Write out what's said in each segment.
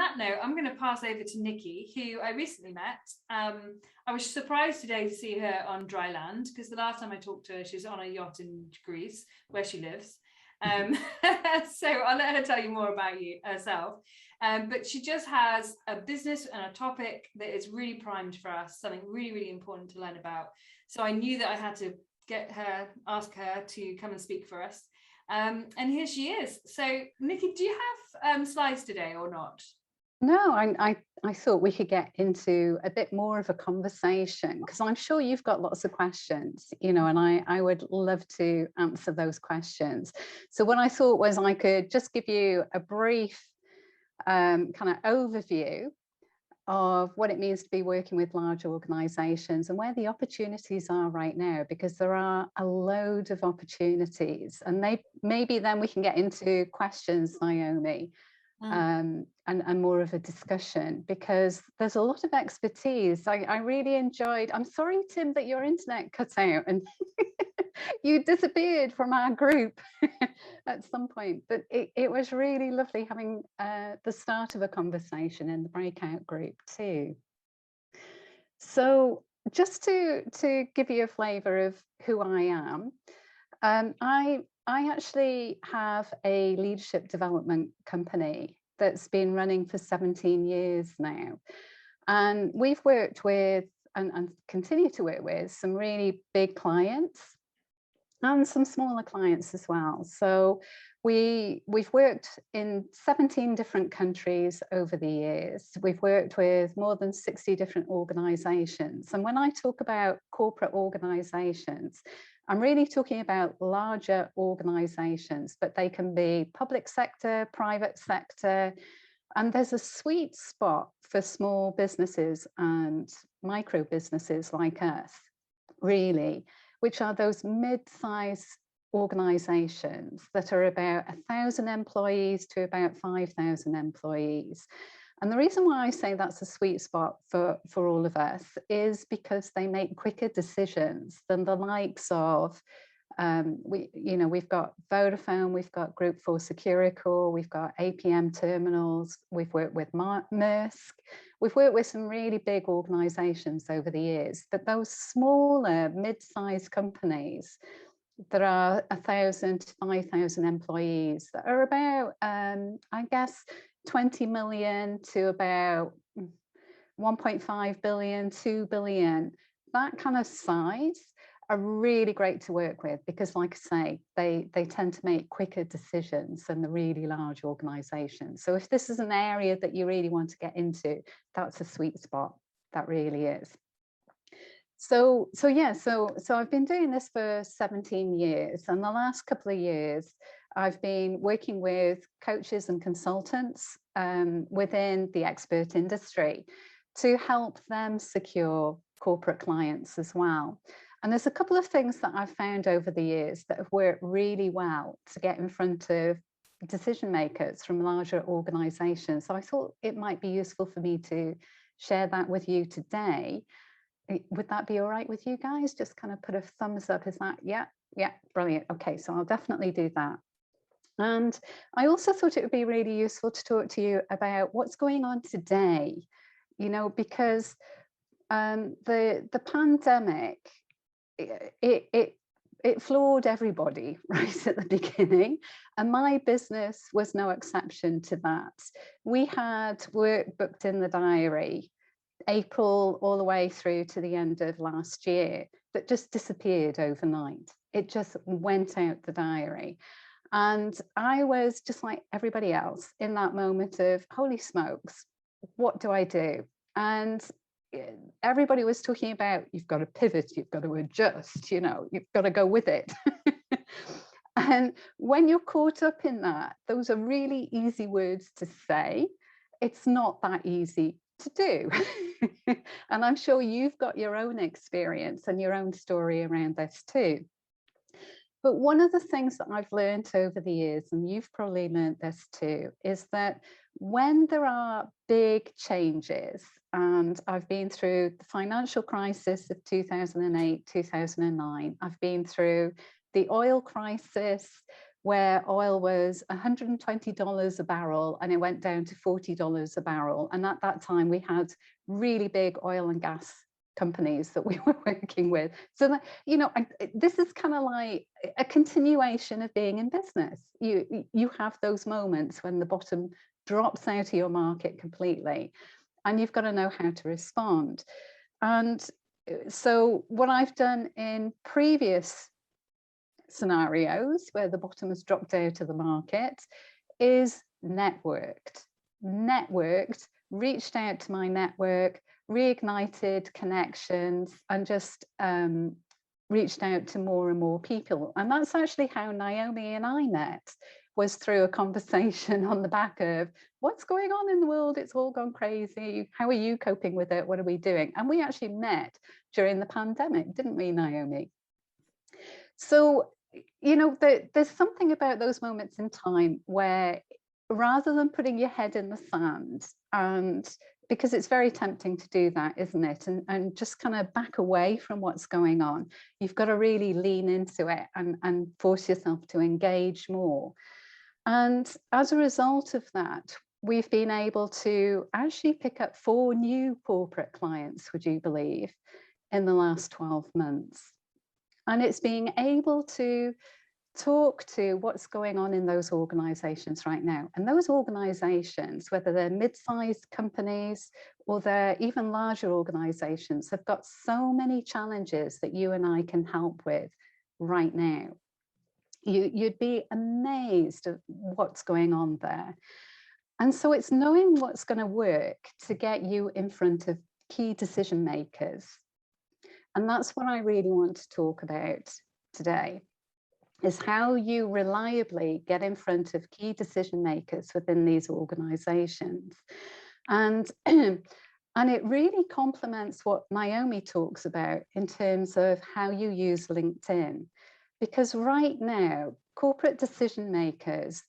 that note, I'm going to pass over to Nikki, who I recently met. I was surprised today to see her on dry land, because the last time I talked to her, she was on a yacht in Greece, where she lives. So I'll let her tell you more about herself. But she just has a business and a topic that is really primed for us, something really, really important to learn about. So I knew that I had to ask her to come and speak for us. And here she is. So Nikki, do you have slides today or not? No, I thought we could get into a bit more of a conversation, because I'm sure you've got lots of questions, you know, and I would love to answer those questions. So what I thought was I could just give you a brief kind of overview of what it means to be working with large organizations and where the opportunities are right now, because there are a load of opportunities, and maybe then we can get into questions, Naomi. And more of a discussion, because there's a lot of expertise. I really enjoyed, I'm sorry, Tim, that your internet cut out and you disappeared from our group at some point, but it was really lovely having the start of a conversation in the breakout group too. So just to give you a flavour of who I am, I actually have a leadership development company that's been running for 17 years now. And we've worked with and continue to work with some really big clients and some smaller clients as well. So we've worked in 17 different countries over the years. We've worked with more than 60 different organizations. And when I talk about corporate organizations, I'm really talking about larger organizations, but they can be public sector, private sector, and there's a sweet spot for small businesses and micro businesses like us, really, which are those mid-sized organizations that are about 1,000 employees to about 5,000 employees. And the reason why I say that's a sweet spot for all of us is because they make quicker decisions than the likes of, we've got Vodafone, we've got Group 4 Securicor, we've got APM Terminals, we've worked with Maersk, we've worked with some really big organizations over the years, but those smaller mid-sized companies that are 1,000 to 5,000 employees that are about, I guess, 20 million to about 1.5 billion, 2 billion, that kind of size are really great to work with, because like I say, they tend to make quicker decisions than the really large organizations. So if this is an area that you really want to get into, that's a sweet spot. That really is. So I've been doing this for 17 years, and the last couple of years I've been working with coaches and consultants within the expert industry to help them secure corporate clients as well. And there's a couple of things that I've found over the years that have worked really well to get in front of decision makers from larger organizations. So I thought it might be useful for me to share that with you today. Would that be all right with you guys? Just kind of put a thumbs up. Is that, yeah, brilliant. Okay, so I'll definitely do that. And I also thought it would be really useful to talk to you about what's going on today, you know, because the pandemic, it floored everybody right at the beginning, and my business was no exception to that. We had work booked in the diary April all the way through to the end of last year that just disappeared overnight. It just went out the diary. And I was just like everybody else in that moment of, holy smokes, what do I do? And everybody was talking about, you've got to pivot, you've got to adjust, you know, you've got to go with it. And when you're caught up in that, those are really easy words to say. It's not that easy to do. And I'm sure you've got your own experience and your own story around this too. But one of the things that I've learned over the years, and you've probably learned this too, is that when there are big changes, and I've been through the financial crisis of 2008, 2009, I've been through the oil crisis, where oil was $120 a barrel and it went down to $40 a barrel. And at that time, we had really big oil and gas companies that we were working with. So that, this is kind of like a continuation of being in business. You have those moments when the bottom drops out of your market completely, and you've got to know how to respond. And so what I've done in previous scenarios where the bottom has dropped out of the market is networked, reached out to my network, reignited connections, and just reached out to more and more people. And that's actually how Naomi and I met, was through a conversation on the back of what's going on in the world. It's all gone crazy. How are you coping with it? What are we doing? And we actually met during the pandemic, didn't we, Naomi? So, there's something about those moments in time where, rather than putting your head in the sand, and because it's very tempting to do that, isn't it? And just kind of back away from what's going on. You've got to really lean into it and force yourself to engage more. And as a result of that, we've been able to actually pick up 4 new corporate clients, would you believe, in the last 12 months. And it's being able to talk to what's going on in those organizations right now. And those organizations, whether they're mid-sized companies or they're even larger organizations, have got so many challenges that you and I can help with right now. You'd be amazed at what's going on there. And so it's knowing what's going to work to get you in front of key decision makers. And that's what I really want to talk about today, is how you reliably get in front of key decision makers within these organizations. And it really complements what Naomi talks about in terms of how you use LinkedIn. Because right now, corporate decision makers,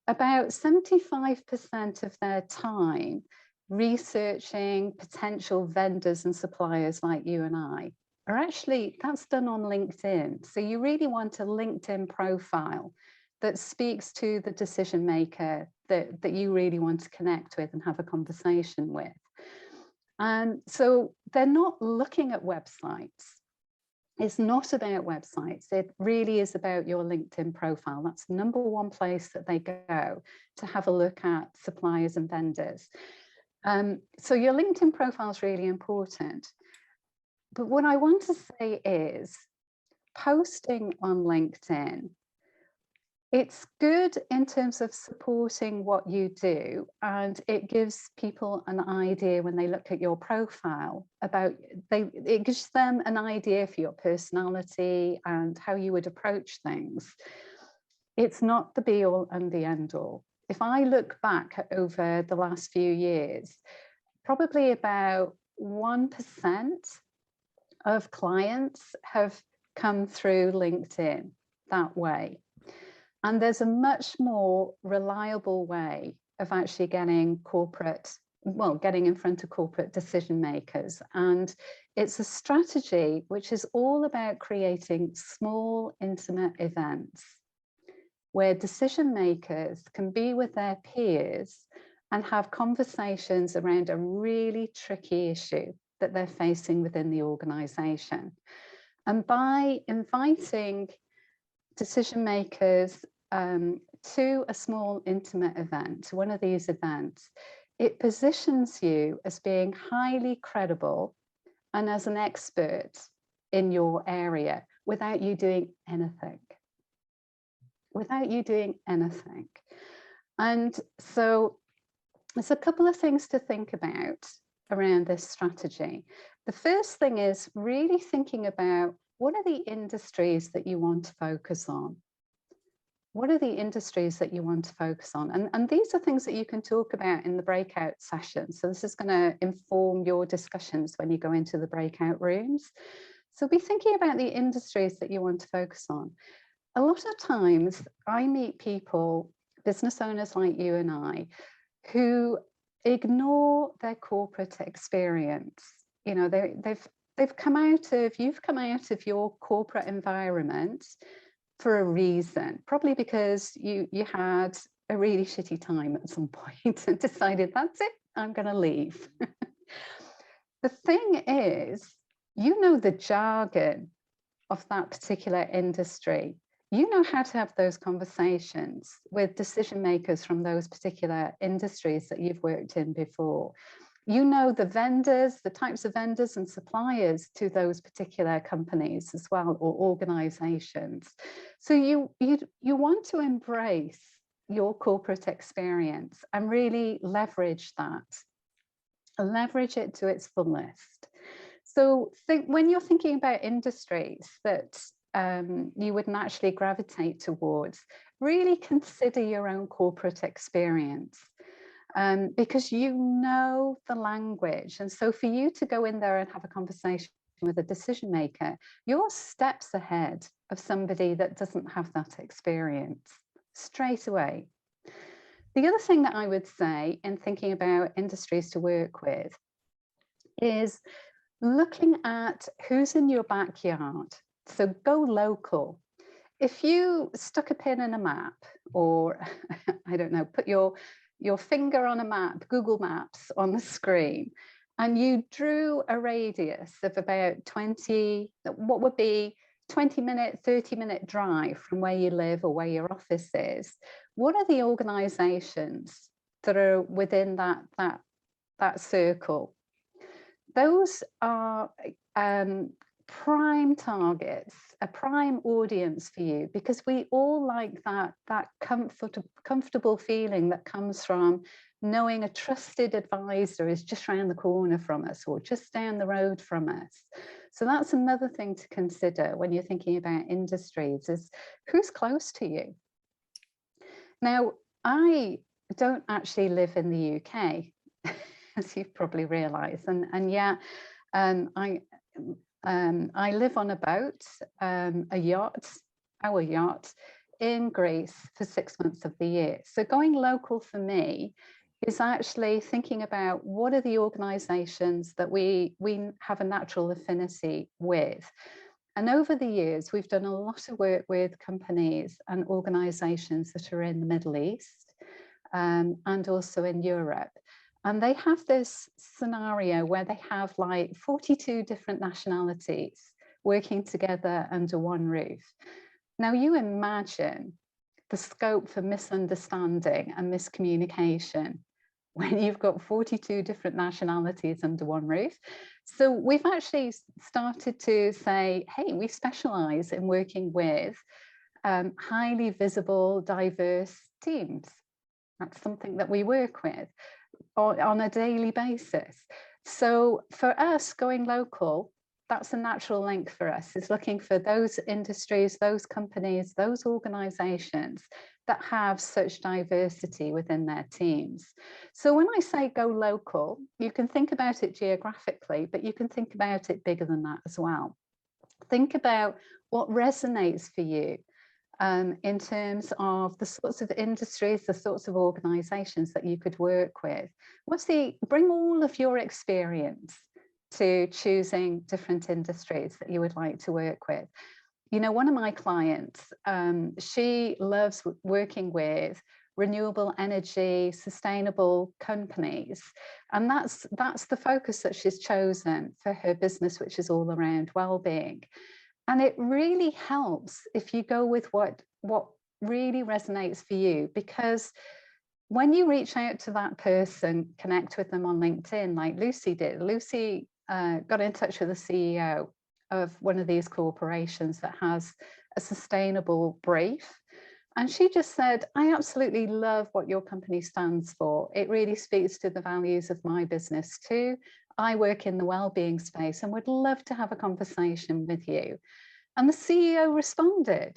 about 75% of their time researching potential vendors and suppliers like you and I are actually, that's done on LinkedIn. So you really want a LinkedIn profile that speaks to the decision maker that you really want to connect with and have a conversation with. And so they're not looking at websites. It's not about websites. It really is about your LinkedIn profile. That's the #1 place that they go to have a look at suppliers and vendors. So your LinkedIn profile is really important. But what I want to say is, posting on LinkedIn, it's good in terms of supporting what you do, and it gives people an idea when they look at your profile about, it gives them an idea for your personality and how you would approach things. It's not the be all and the end all. If I look back over the last few years, probably about 1% of clients have come through LinkedIn that way. And there's a much more reliable way of actually getting in front of corporate decision makers. And it's a strategy which is all about creating small, intimate events where decision makers can be with their peers and have conversations around a really tricky issue that they're facing within the organization. And by inviting decision makers to a small intimate event, one of these events, it positions you as being highly credible and as an expert in your area without you doing anything. And so there's a couple of things to think about around this strategy. The first thing is really thinking about, what are the industries that you want to focus on? What are the industries that you want to focus on? And these are things that you can talk about in the breakout session. So this is going to inform your discussions when you go into the breakout rooms. So be thinking about the industries that you want to focus on. A lot of times I meet people, business owners like you and I, who ignore their corporate experience. You know, you've come out of your corporate environment for a reason, probably because you had a really shitty time at some point and decided, that's it, I'm going to leave. The thing is, you know the jargon of that particular industry. You know how to have those conversations with decision makers from those particular industries that you've worked in before. You know the vendors, the types of vendors and suppliers to those particular companies as well, or organizations. So you want to embrace your corporate experience and really leverage that, leverage it to its fullest. So when you're thinking about industries that you would naturally gravitate towards, really consider your own corporate experience. Because you know the language. And so for you to go in there and have a conversation with a decision maker, you're steps ahead of somebody that doesn't have that experience straight away. The other thing that I would say in thinking about industries to work with is looking at who's in your backyard. So go local. If you stuck a pin in a map, or I don't know, put your finger on a map, Google Maps on the screen, and you drew a radius of about 20, what would be 20-minute, 30-minute drive from where you live or where your office is, what are the organizations that are within that circle? Those are prime targets, a prime audience for you, because we all like that comfortable feeling that comes from knowing a trusted advisor is just around the corner from us or just down the road from us. So that's another thing to consider when you're thinking about industries, is who's close to you. Now, I don't actually live in the UK, as you've probably realized, and yet I live on a boat, a yacht, our yacht, in Greece for 6 months of the year. So going local for me is actually thinking about what are the organizations that we have a natural affinity with. And over the years, we've done a lot of work with companies and organizations that are in the Middle East and also in Europe. And they have this scenario where they have like 42 different nationalities working together under one roof. Now you imagine the scope for misunderstanding and miscommunication when you've got 42 different nationalities under one roof. So we've actually started to say, hey, we specialize in working with highly visible, diverse teams. That's something that we work with on a daily basis. So for us, going local, that's a natural link for us, is looking for those industries, those companies, those organizations that have such diversity within their teams. So when I say go local, you can think about it geographically, but you can think about it bigger than that as well. Think about what resonates for you in terms of the sorts of industries, the sorts of organizations that you could work with. Bring all of your experience to choosing different industries that you would like to work with. You know, one of my clients, she loves working with renewable energy, sustainable companies. And that's the focus that she's chosen for her business, which is all around well-being. And it really helps if you go with what really resonates for you, because when you reach out to that person, connect with them on LinkedIn, like Lucy did. Lucy got in touch with the CEO of one of these corporations that has a sustainable brief. And she just said, I absolutely love what your company stands for. It really speaks to the values of my business too. I work in the well-being space and would love to have a conversation with you. And the CEO responded,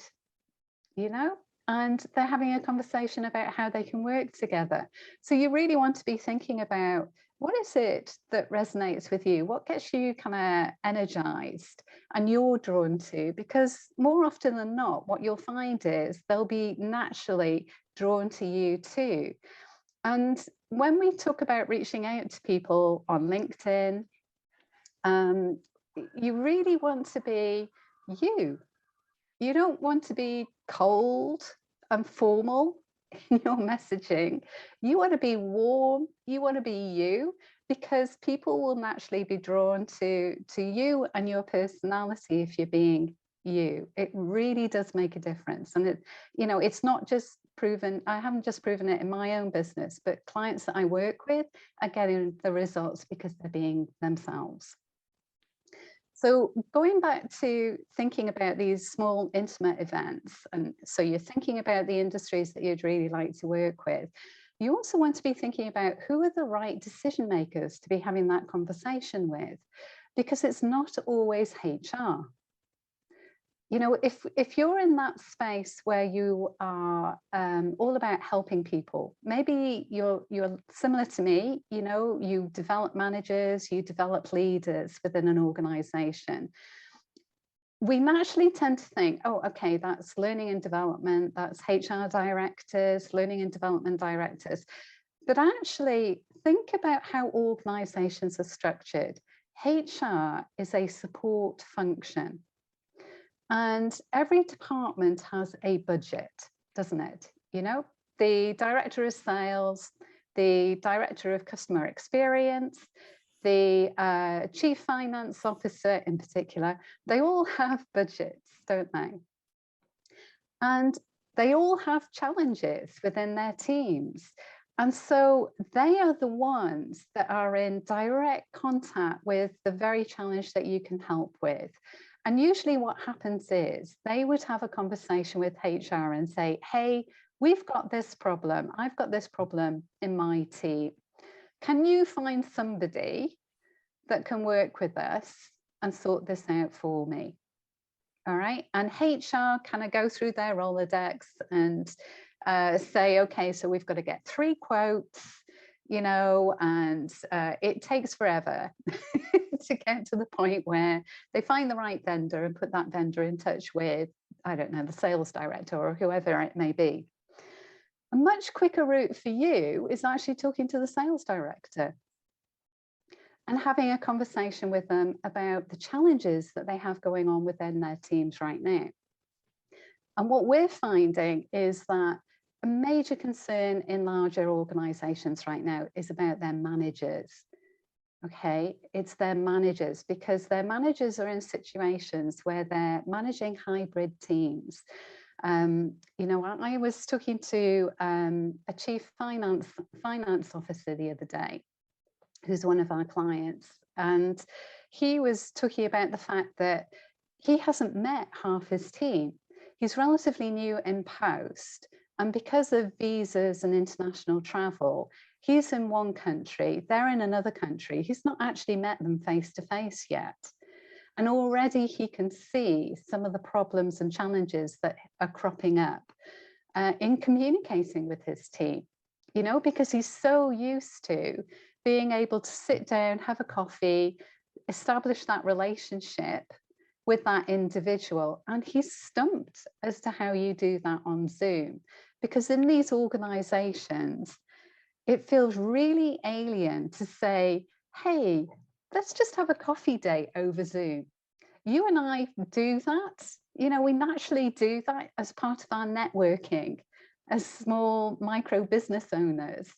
you know, and they're having a conversation about how they can work together. So you really want to be thinking about, what is it that resonates with you? What gets you kind of energized and you're drawn to? Because more often than not, what you'll find is they'll be naturally drawn to you too. And when we talk about reaching out to people on LinkedIn, you really want to be you. You don't want to be cold and formal in your messaging. You want to be warm, you want to be you, because people will naturally be drawn to you and your personality if you're being you. It really does make a difference. And it, you know, it's not just proven, I haven't just proven it in my own business, but clients that I work with are getting the results because they're being themselves. So going back to thinking about these small intimate events, and so you're thinking about the industries that you'd really like to work with, you also want to be thinking about who are the right decision makers to be having that conversation with, because it's not always HR. You know, if you're in that space where you are all about helping people, maybe you're similar to me, you know, you develop managers, you develop leaders within an organization. We naturally tend to think, oh, okay, that's learning and development, that's HR directors, learning and development directors. But actually think about how organizations are structured. HR is a support function. And every department has a budget, doesn't it? You know, the director of sales, the director of customer experience, the chief finance officer in particular, they all have budgets, don't they? And they all have challenges within their teams. And so they are the ones that are in direct contact with the very challenge that you can help with. And usually what happens is they would have a conversation with HR and say, hey, we've got this problem. I've got this problem in my team. Can you find somebody that can work with us and sort this out for me? All right. And HR kind of go through their Rolodex and say, okay, so we've got to get 3 quotes, you know, and it takes forever to get to the point where they find the right vendor and put that vendor in touch with, I don't know, the sales director or whoever it may be. A much quicker route for you is actually talking to the sales director and having a conversation with them about the challenges that they have going on within their teams right now. And what we're finding is that a major concern in larger organizations right now is about their managers. Okay, it's their managers, because their managers are in situations where they're managing hybrid teams. You know, I was talking to a chief finance officer the other day, who's one of our clients, and he was talking about the fact that he hasn't met half his team. He's relatively new in post, and because of visas and international travel, he's in one country, they're in another country. He's not actually met them face to face yet. And already he can see some of the problems and challenges that are cropping up in communicating with his team, you know, because he's so used to being able to sit down, have a coffee, establish that relationship with that individual. And he's stumped as to how you do that on Zoom, because in these organizations, it feels really alien to say, hey, let's just have a coffee date over Zoom. You and I do that. You know, we naturally do that as part of our networking as small micro business owners.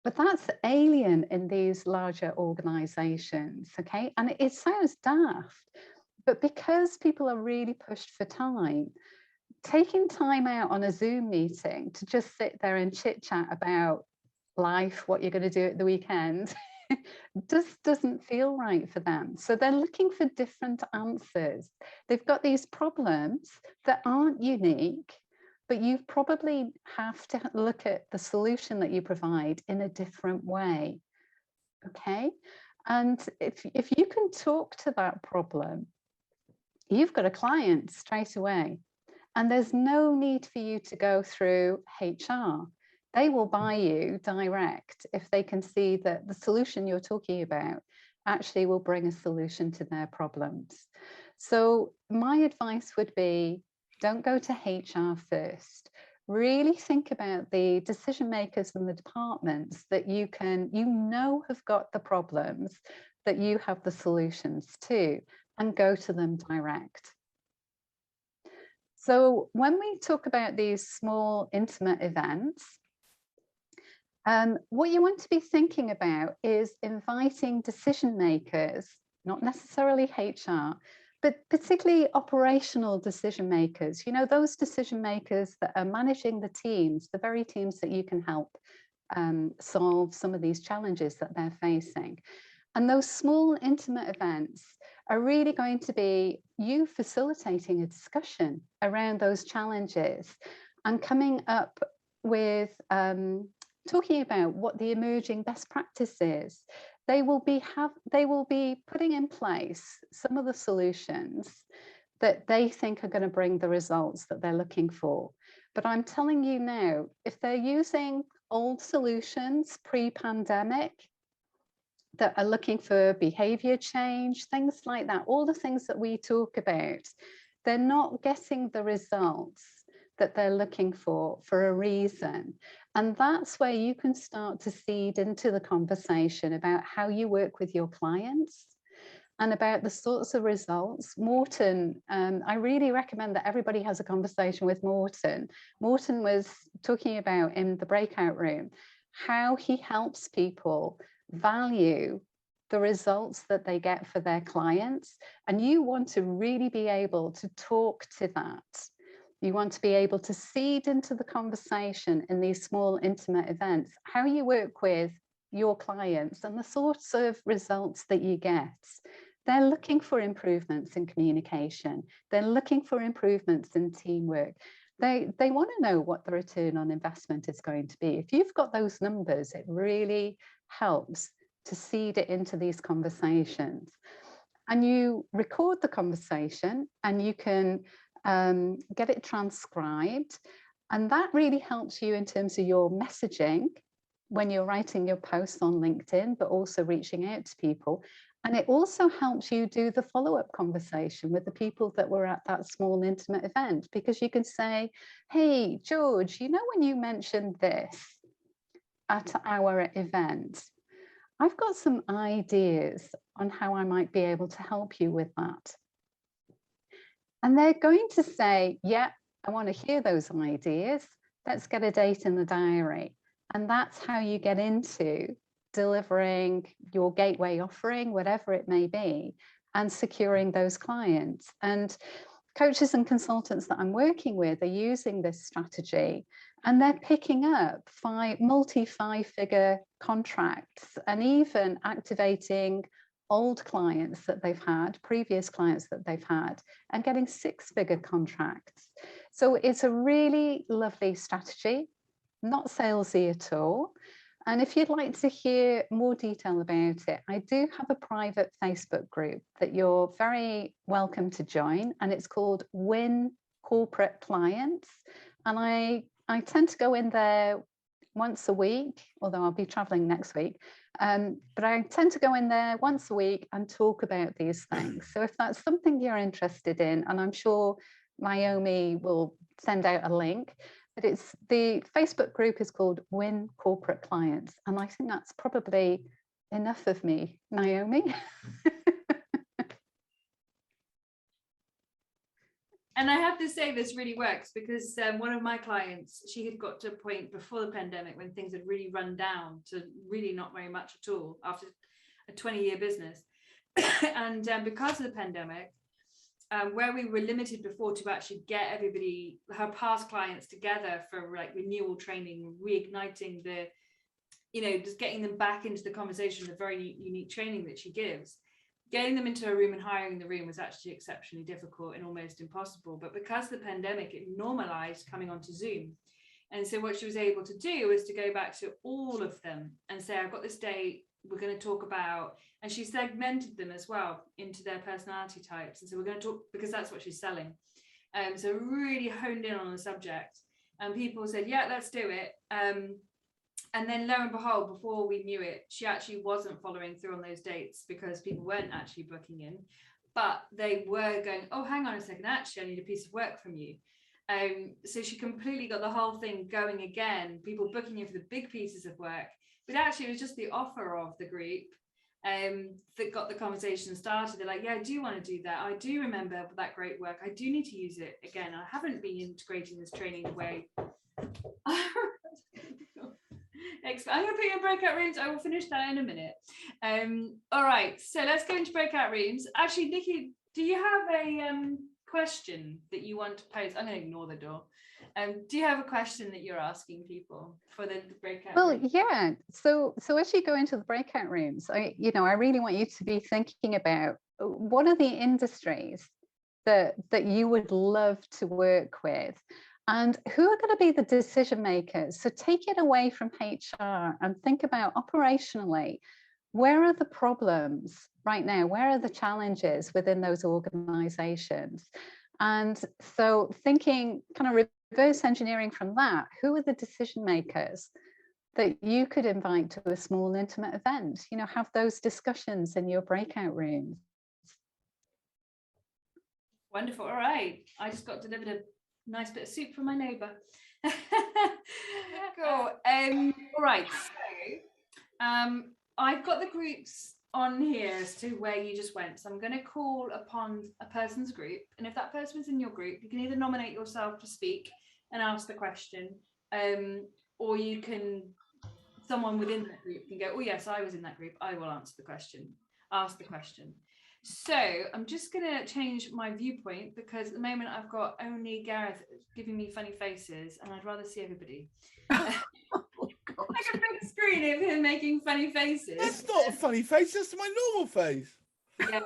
But that's alien in these larger organizations, okay? And it sounds daft, but because people are really pushed for time, taking time out on a Zoom meeting to just sit there and chit chat about life, what you're going to do at the weekend, just doesn't feel right for them. So they're looking for different answers. They've got these problems that aren't unique, but you probably have to look at the solution that you provide in a different way. Okay. And if you can talk to that problem, you've got a client straight away. And there's no need for you to go through HR. They will buy you direct if they can see that the solution you're talking about actually will bring a solution to their problems. So my advice would be, don't go to HR first. Really think about the decision makers and the departments that you know have got the problems that you have the solutions to, and go to them direct. So when we talk about these small, intimate events, what you want to be thinking about is inviting decision makers, not necessarily HR, but particularly operational decision makers, those decision makers that are managing the teams, the very teams that you can help solve some of these challenges that they're facing. And those small, intimate events are really going to be you facilitating a discussion around those challenges and coming up with talking about what the emerging best practice is. They will be putting in place some of the solutions that they think are going to bring the results that they're looking for. But I'm telling you now, if they're using old solutions pre-pandemic that are looking for behavior change, things like that, all the things that we talk about, they're not getting the results that they're looking for a reason. And that's where you can start to seed into the conversation about how you work with your clients and about the sorts of results. Morten, I really recommend that everybody has a conversation with Morten. Morten was talking about in the breakout room how he helps people value the results that they get for their clients. And you want to really be able to talk to that. You want to be able to seed into the conversation in these small, intimate events, how you work with your clients and the sorts of results that you get. They're looking for improvements in communication. They're looking for improvements in teamwork. They want to know what the return on investment is going to be. If you've got those numbers, it really helps to seed it into these conversations. And you record the conversation and you can get it transcribed. And that really helps you in terms of your messaging when you're writing your posts on LinkedIn, but also reaching out to people. And it also helps you do the follow-up conversation with the people that were at that small intimate event, because you can say, hey, George, when you mentioned this at our event, I've got some ideas on how I might be able to help you with that. And they're going to say, yeah, I want to hear those ideas. Let's get a date in the diary. And that's how you get into delivering your gateway offering, whatever it may be, and securing those clients. And coaches and consultants that I'm working with are using this strategy, and they're picking up multi-five-figure contracts and even activating old clients that they've had, previous clients that they've had, and getting six-figure contracts. So it's a really lovely strategy, not salesy at all. And if you'd like to hear more detail about it, I do have a private Facebook group that you're very welcome to join, and it's called Win Corporate Clients. And I tend to go in there once a week, although I'll be traveling next week. But I tend to go in there once a week and talk about these things. So if that's something you're interested in, and I'm sure Naomi will send out a link, but it's the Facebook group is called Win Corporate Clients. And I think that's probably enough of me, Naomi. And I have to say this really works because one of my clients, she had got to a point before the pandemic when things had really run down to really not very much at all after a 20-year business. And because of the pandemic, where we were limited before to actually get everybody, her past clients together for like renewal training, reigniting the, just getting them back into the conversation, the very unique training that she gives. Getting them into a room and hiring the room was actually exceptionally difficult and almost impossible. But because of the pandemic, it normalized coming onto Zoom. And so what she was able to do was to go back to all of them and say, I've got this date, we're going to talk about, and she segmented them as well into their personality types. And so we're going to talk, because that's what she's selling. So really honed in on the subject. And people said, yeah, let's do it. And then lo and behold, before we knew it, she actually wasn't following through on those dates because people weren't actually booking in, but they were going, oh, hang on a second, actually, I need a piece of work from you. So she completely got the whole thing going again, people booking in for the big pieces of work, but actually it was just the offer of the group that got the conversation started. They're like, yeah, I do want to do that. I do remember that great work. I do need to use it again. I haven't been integrating this training away. I'm going to put you in breakout rooms. I will finish that in a minute. All right, so let's go into breakout rooms. Actually, Nikki, do you have a question that you want to pose? I'm going to ignore the door. Do you have a question that you're asking people for the breakout room? Yeah. So as you go into the breakout rooms, I really want you to be thinking about what are the industries that you would love to work with, and who are going to be the decision makers. So take it away from HR and think about operationally, where are the problems right now? Where are the challenges within those organizations? And so thinking kind of reverse engineering from that, who are the decision makers that you could invite to a small intimate event? Have those discussions in your breakout rooms. Wonderful. All right. I just got delivered a nice bit of soup from my neighbour. Cool. All right. So I've got the groups on here as to where you just went. So I'm going to call upon a person's group. And if that person is in your group, you can either nominate yourself to speak and ask the question, or you can, someone within that group can go, oh yes, I was in that group. I will answer the question, ask the question. So I'm just going to change my viewpoint, because at the moment I've got only Gareth giving me funny faces, and I'd rather see everybody. Like a big screen of him making funny faces. That's not a funny face, that's my normal face. Yeah,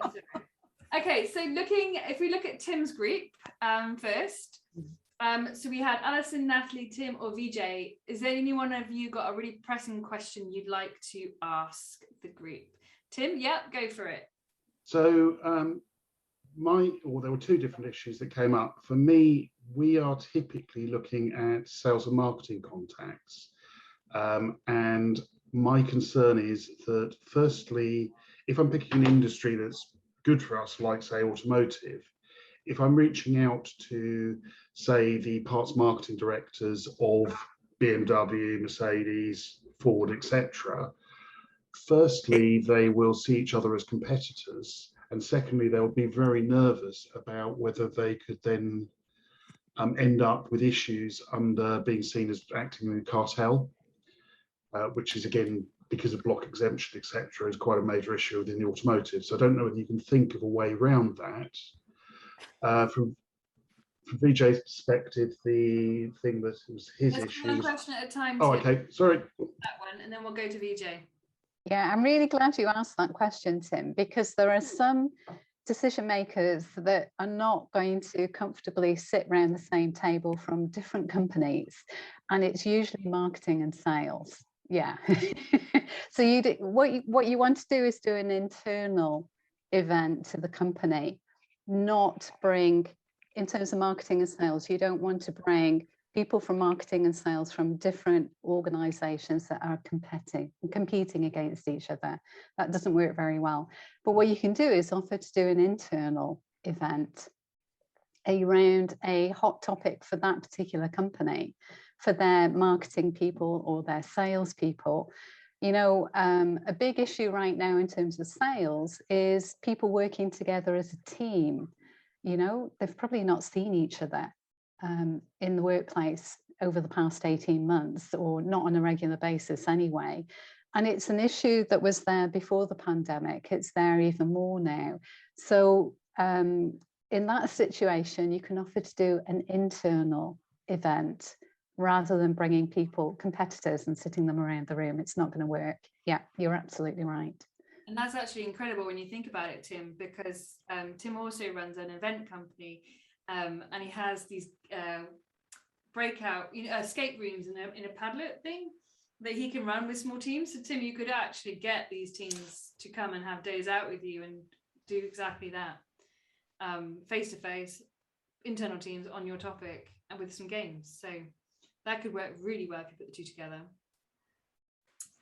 that's right. Okay, so if we look at Tim's group first. So we had Alison, Natalie, Tim, or VJ. Is there any one of you got a really pressing question you'd like to ask the group? Tim, yeah, go for it. So there were two different issues that came up. For me, we are typically looking at sales and marketing contacts. And my concern is that, firstly, if I'm picking an industry that's good for us, like say automotive, if I'm reaching out to, say, the parts marketing directors of BMW, Mercedes, Ford, etc., firstly, they will see each other as competitors, and secondly, they'll be very nervous about whether they could then end up with issues under being seen as acting in a cartel, which is, again, because of block exemption, etc., is quite a major issue within the automotive. So I don't know whether you can think of a way around that. From VJ's perspective, the thing that was his issue. One question at a time. Oh, okay, sorry. That one, and then we'll go to VJ. Yeah, I'm really glad you asked that question, Tim, because there are some decision makers that are not going to comfortably sit around the same table from different companies, and it's usually marketing and sales. Yeah. So what you want to do is do an internal event to the company, not bring, in terms of marketing and sales, you don't want to bring people from marketing and sales from different organizations that are competing against each other. That doesn't work very well. But what you can do is offer to do an internal event around a hot topic for that particular company, for their marketing people or their sales people. A big issue right now in terms of sales is people working together as a team. They've probably not seen each other in the workplace over the past 18 months, or not on a regular basis anyway. And it's an issue that was there before the pandemic. It's there even more now. So in that situation, you can offer to do an internal event rather than bringing competitors and sitting them around the room. It's not going to work. Yeah, you're absolutely right. And that's actually incredible when you think about it, Tim, because Tim also runs an event company, and he has these breakout escape rooms in a Padlet thing that he can run with small teams. So Tim, you could actually get these teams to come and have days out with you and do exactly that, face-to-face, internal teams on your topic and with some games. So that could work really well if you put the two together.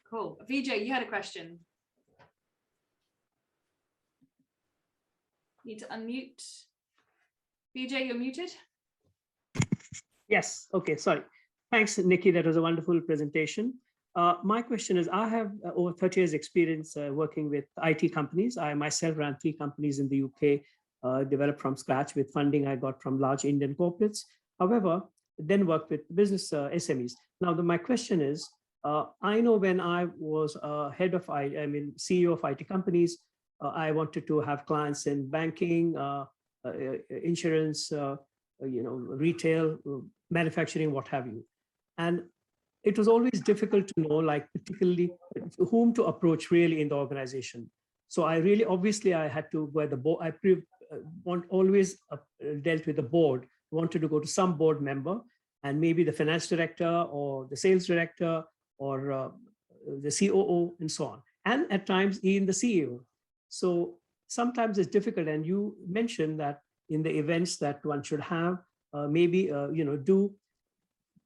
Cool. VJ, you had a question. Need to unmute. VJ, you're muted. Yes. Okay. Sorry. Thanks, Nikki. That was a wonderful presentation. My question is, I have over 30 years experience working with IT companies. I myself ran 3 companies in the UK, developed from scratch with funding I got from large Indian corporates. However, then worked with business SMEs. Now, my question is, I know when I was head of, CEO of IT companies, I wanted to have clients in banking, insurance, retail, manufacturing, what have you. And it was always difficult to know, like particularly whom to approach really in the organization. So I really, obviously I had to go at the board. I always dealt with the board, wanted to go to some board member and maybe the finance director or the sales director or the COO and so on. And at times even the CEO. So sometimes it's difficult. And you mentioned that in the events that one should have, do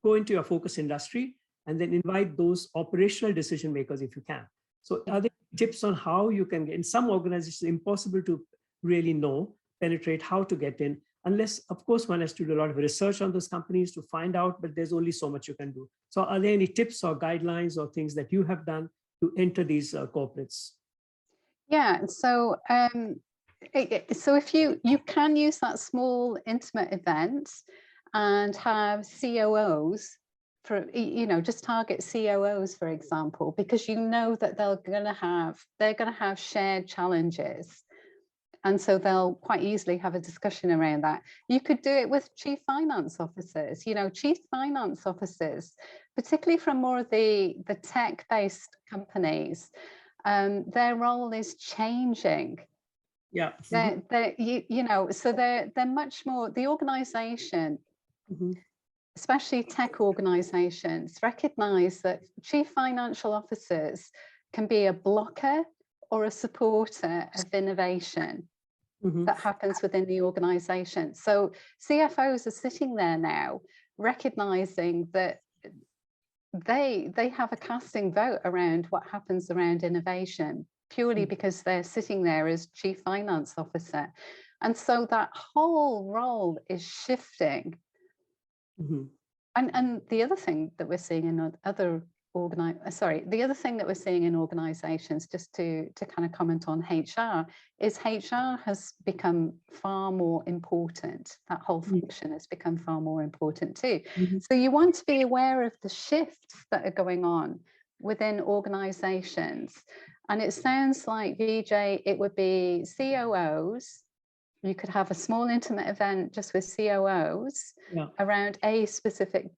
go into your focus industry and then invite those operational decision makers if you can. So are there tips on how you can get in some organizations? Impossible to really penetrate how to get in, unless of course one has to do a lot of research on those companies to find out, but there's only so much you can do. So are there any tips or guidelines or things that you have done to enter these corporates? Yeah, so if you can use that small intimate event and have COOs for, just target COOs, for example, because you know that they're going to have shared challenges. And so they'll quite easily have a discussion around that. You could do it with chief finance officers, chief finance officers, particularly from more of the tech-based companies. Their role is changing. Yeah. So they're much more, the organization, especially tech organizations, recognize that chief financial officers can be a blocker or a supporter of innovation that happens within the organization. So CFOs are sitting there now recognizing that they have a casting vote around what happens around innovation, purely because they're sitting there as chief finance officer. And so that whole role is shifting. And the other thing that we're seeing in the other thing that we're seeing in organizations, just to kind of comment on HR, is HR has become far more important. That whole function has become far more important too. So you want to be aware of the shifts that are going on within organizations. And it sounds like, Vijay, it would be COOs. You could have a small intimate event just with COOs around a specific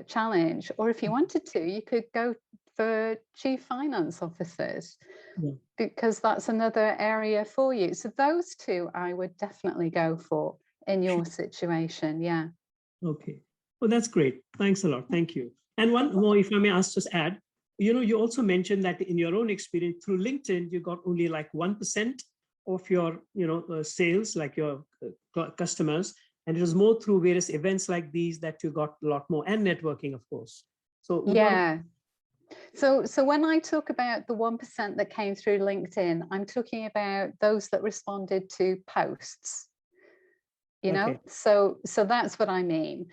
challenge. Or if you wanted to, you could go for chief finance officers, because that's another area for you. So those two I would definitely go for in your situation. Yeah. Okay. Well, that's great. Thanks a lot. Thank you. And one more, if I may ask, just add, you also mentioned that in your own experience through LinkedIn, you got only like 1% of your, sales, like your customers. And it was more through various events like these that you got a lot more, and networking, of course. So yeah. So when I talk about the 1% that came through LinkedIn, I'm talking about those that responded to posts. Okay. So that's what I mean.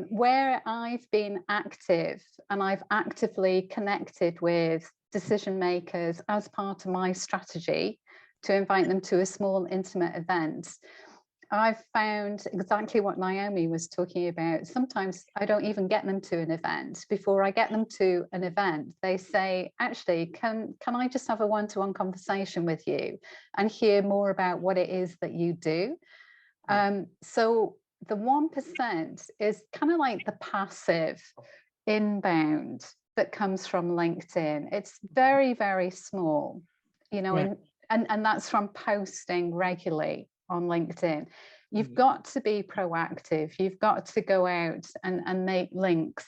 Where I've been active and I've actively connected with decision makers as part of my strategy to invite them to a small intimate event, I've found exactly what Naomi was talking about. Sometimes I don't even get them to an event. Before I get them to an event, they say, actually, can I just have a one-to-one conversation with you and hear more about what it is that you do? So the 1% is kind of like the passive inbound that comes from LinkedIn. It's very, very small, right. and that's from posting regularly on LinkedIn. You've got to be proactive. You've got to go out and make links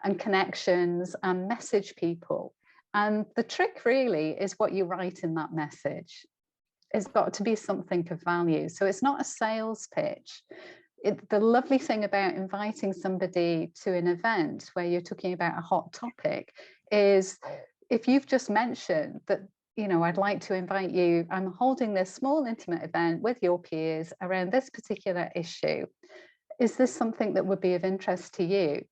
and connections and message people. And the trick really is what you write in that message. It's got to be something of value. So it's not a sales pitch. The lovely thing about inviting somebody to an event where you're talking about a hot topic is if you've just mentioned that, I'd like to invite you, I'm holding this small intimate event with your peers around this particular issue. Is this something that would be of interest to you?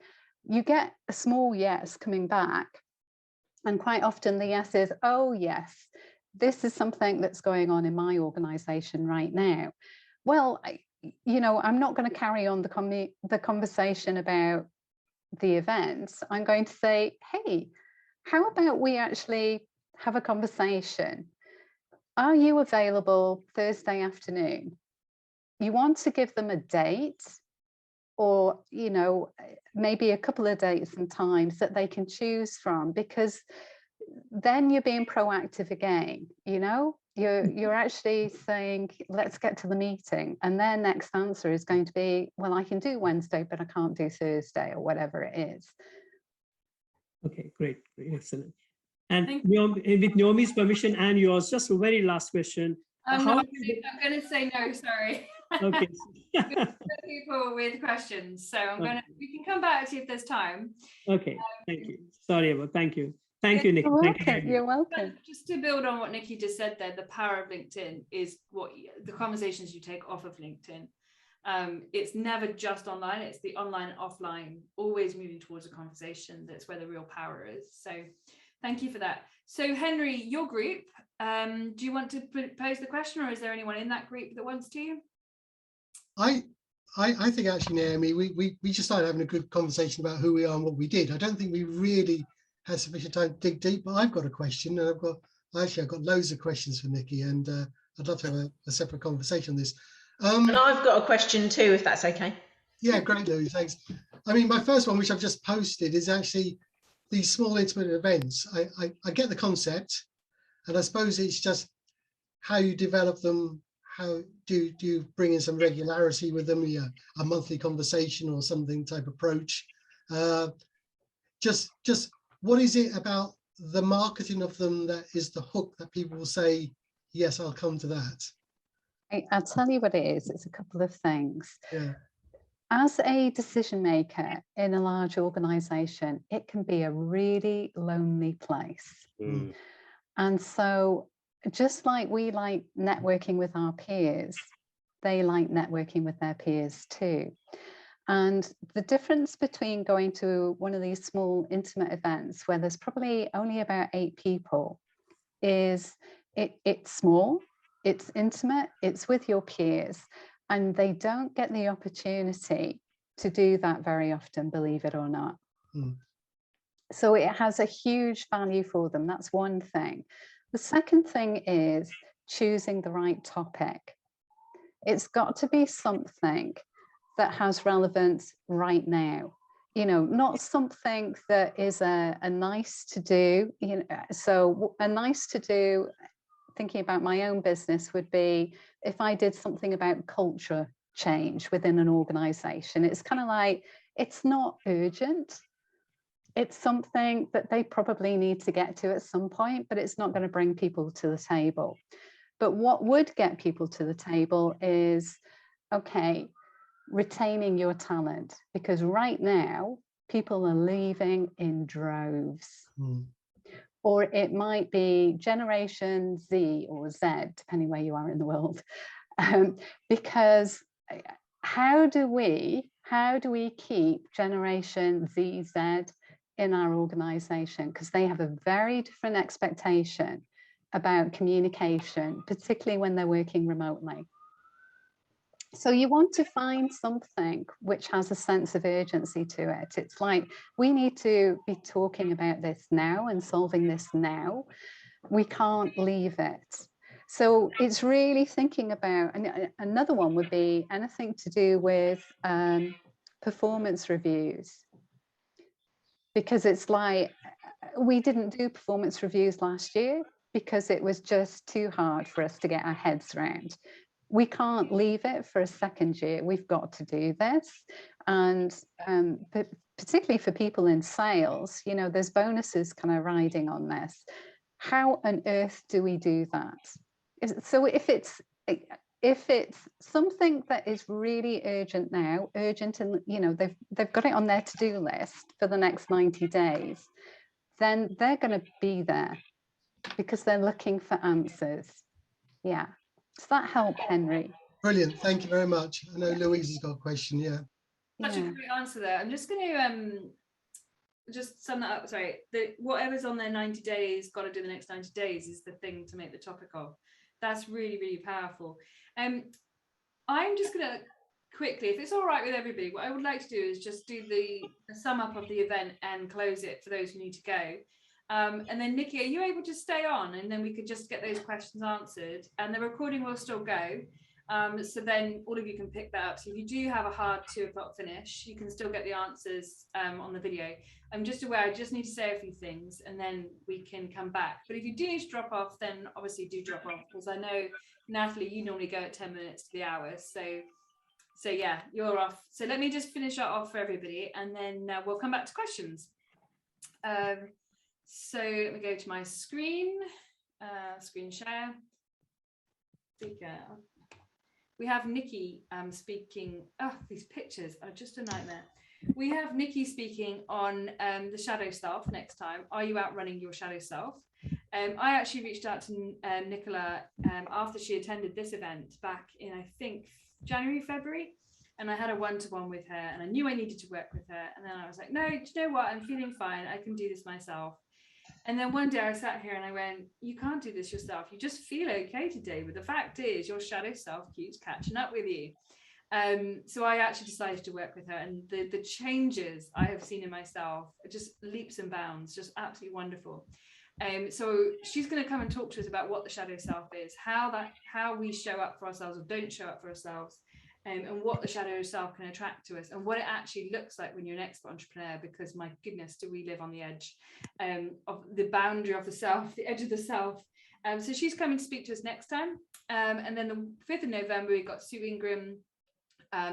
You get a small yes coming back. And quite often the yes is, oh yes, this is something that's going on in my organization right now. Well, I'm not going to carry on the conversation about the events. I'm going to say, hey, how about we actually have a conversation? Are you available Thursday afternoon? You want to give them a date, or maybe a couple of dates and times that they can choose from, because then you're being proactive again. You're actually saying, let's get to the meeting, and their next answer is going to be, well, I can do Wednesday but I can't do Thursday, or whatever it is. Okay, great, excellent. And with Naomi's permission and yours, just a very last question. I'm going to say no, sorry. Okay. People with questions, so we can come back to you if there's time. Okay, thank you. Sorry about. Thank you, Nicky. You're welcome. Just to build on what Nicky just said there, the power of LinkedIn is what the conversations you take off of LinkedIn. It's never just online, it's the online and offline, always moving towards a conversation. That's where the real power is. So thank you for that. So Henry, your group, do you want to pose the question, or is there anyone in that group that wants to? I think actually, Naomi, we just started having a good conversation about who we are and what we did. I don't think we really had sufficient time to dig deep, but I've got a question, and I've got loads of questions for Nicky, and I'd love to have a separate conversation on this. And I've got a question too, if that's okay. Yeah, great, Louise, thanks. I mean, my first one, which I've just posted, is actually these small intimate events. I get the concept, and I suppose it's just how you develop them. How do you bring in some regularity with them, a monthly conversation or something type approach? Just what is it about the marketing of them that is the hook that people will say, yes, I'll come to that? I'll tell you what it is. It's a couple of things. Yeah. As a decision maker in a large organization, it can be a really lonely place. Mm. And so just like we like networking with our peers, they like networking with their peers too. And the difference between going to one of these small intimate events where there's probably only about 8 people is it's small, it's intimate, it's with your peers, and they don't get the opportunity to do that very often, believe it or not. Mm. So it has a huge value for them. That's one thing. The second thing is choosing the right topic. It's got to be something that has relevance right now. Not something that is a nice to do. So a nice to do, thinking about my own business, would be if I did something about culture change within an organization. It's kind of like, it's not urgent. It's something that they probably need to get to at some point, but it's not going to bring people to the table. But what would get people to the table is, okay, retaining your talent, because right now people are leaving in droves. Mm. Or it might be Generation Z or Z, depending where you are in the world, because how do we keep Generation Z, Z in our organization? Because they have a very different expectation about communication, particularly when they're working remotely. So you want to find something which has a sense of urgency to it. It's like, we need to be talking about this now and solving this now. We can't leave it. So it's really thinking about, and another one would be anything to do with performance reviews. Because it's like, we didn't do performance reviews last year because it was just too hard for us to get our heads around. We can't leave it for a second year. We've got to do this. And particularly for people in sales, there's bonuses kind of riding on this. How on earth do we do that? So if it's something that is really urgent now, and they've got it on their to-do list for the next 90 days, then they're going to be there because they're looking for answers. Yeah. Does that help, Henry? Brilliant. Thank you very much. I know Louise has got a question. Yeah. Such a great answer there. I'm just going to just sum that up. Sorry, whatever's on their 90 days, got to do the next 90 days is the thing to make the topic of. That's really, really powerful. I'm just going to quickly, if it's all right with everybody, what I would like to do is just do the sum up of the event and close it for those who need to go. And then Nikki, are you able to stay on? And then we could just get those questions answered, and the recording will still go. So then all of you can pick that up. So if you do have a hard 2 o'clock finish, you can still get the answers on the video. I'm just aware, I just need to say a few things and then we can come back. But if you do need to drop off, then obviously do drop off, because I know, Natalie, you normally go at 10 minutes to the hour. So yeah, you're off. So let me just finish that off for everybody, and then we'll come back to questions. So let me go to my screen, screen share. We have Nikki speaking. Oh, these pictures are just a nightmare. We have Nikki speaking on the shadow self next time. Are you outrunning your shadow self? I actually reached out to Nicola after she attended this event back in, I think, January, February. And I had a one-to-one with her, and I knew I needed to work with her. And then I was like, no, do you know what? I'm feeling fine. I can do this myself. And then one day I sat here and I went, you can't do this yourself. You just feel okay today. But the fact is your shadow self keeps catching up with you. So I actually decided to work with her, and the changes I have seen in myself are just leaps and bounds, just absolutely wonderful. So she's going to come and talk to us about what the shadow self is, how we show up for ourselves or don't show up for ourselves, and what the shadow self can attract to us, and what it actually looks like when you're an expert entrepreneur, because my goodness, do we live on the edge of the boundary of the self, the edge of the self. So she's coming to speak to us next time. And then the 5th of November, we've got Sue Ingram